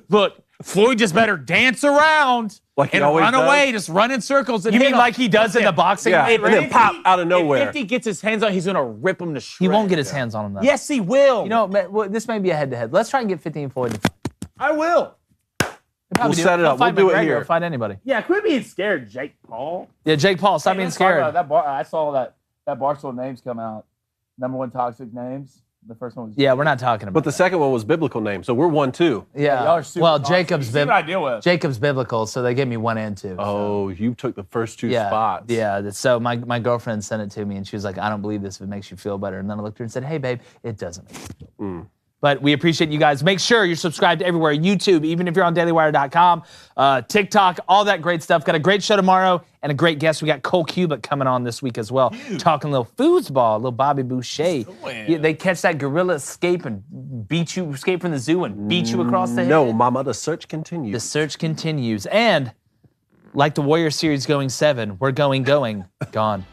look, Floyd just better dance around Like he and always run does? away, just run in circles. And You hit mean him. like he does in the boxing? Yeah, If and then pop out of nowhere. If 50 gets his hands on, he's gonna rip him to shreds. he won't get his hands on him though. Yes, he will. You know, this may be a head-to-head. Let's try and get 50 and Floyd. I will. We'll set it up. Fight We'll do it McGregor, here. Fight anybody. Yeah, quit being scared, Jake Paul. Yeah, Jake Paul, stop being scared. I saw that Barstool names come out. Number 1 toxic names. The first one was. Yeah, we're not talking about But the second one was biblical name, so we're 1-2. Yeah. y'all are super Well, toxic. Jacob's You see what I deal with. Jacob's biblical, so they gave me 1 and 2. Oh, you took the first 2 yeah, spots. Yeah. So my girlfriend sent it to me, and she was like, "I don't believe this if it makes you feel better." And then I looked at her and said, "Hey, babe, it doesn't make me feel better." But we appreciate you guys. Make sure you're subscribed everywhere. YouTube, even if you're on dailywire.com, TikTok, all that great stuff. Got a great show tomorrow and a great guest. We got Cole Cubic coming on this week as well. Talking a little foosball, a little Bobby Boucher. Yeah, they catch that gorilla escape and escape from the zoo and beat you across the head. No, mama, the search continues. The search continues. And like the Warrior series going 7, we're going, gone.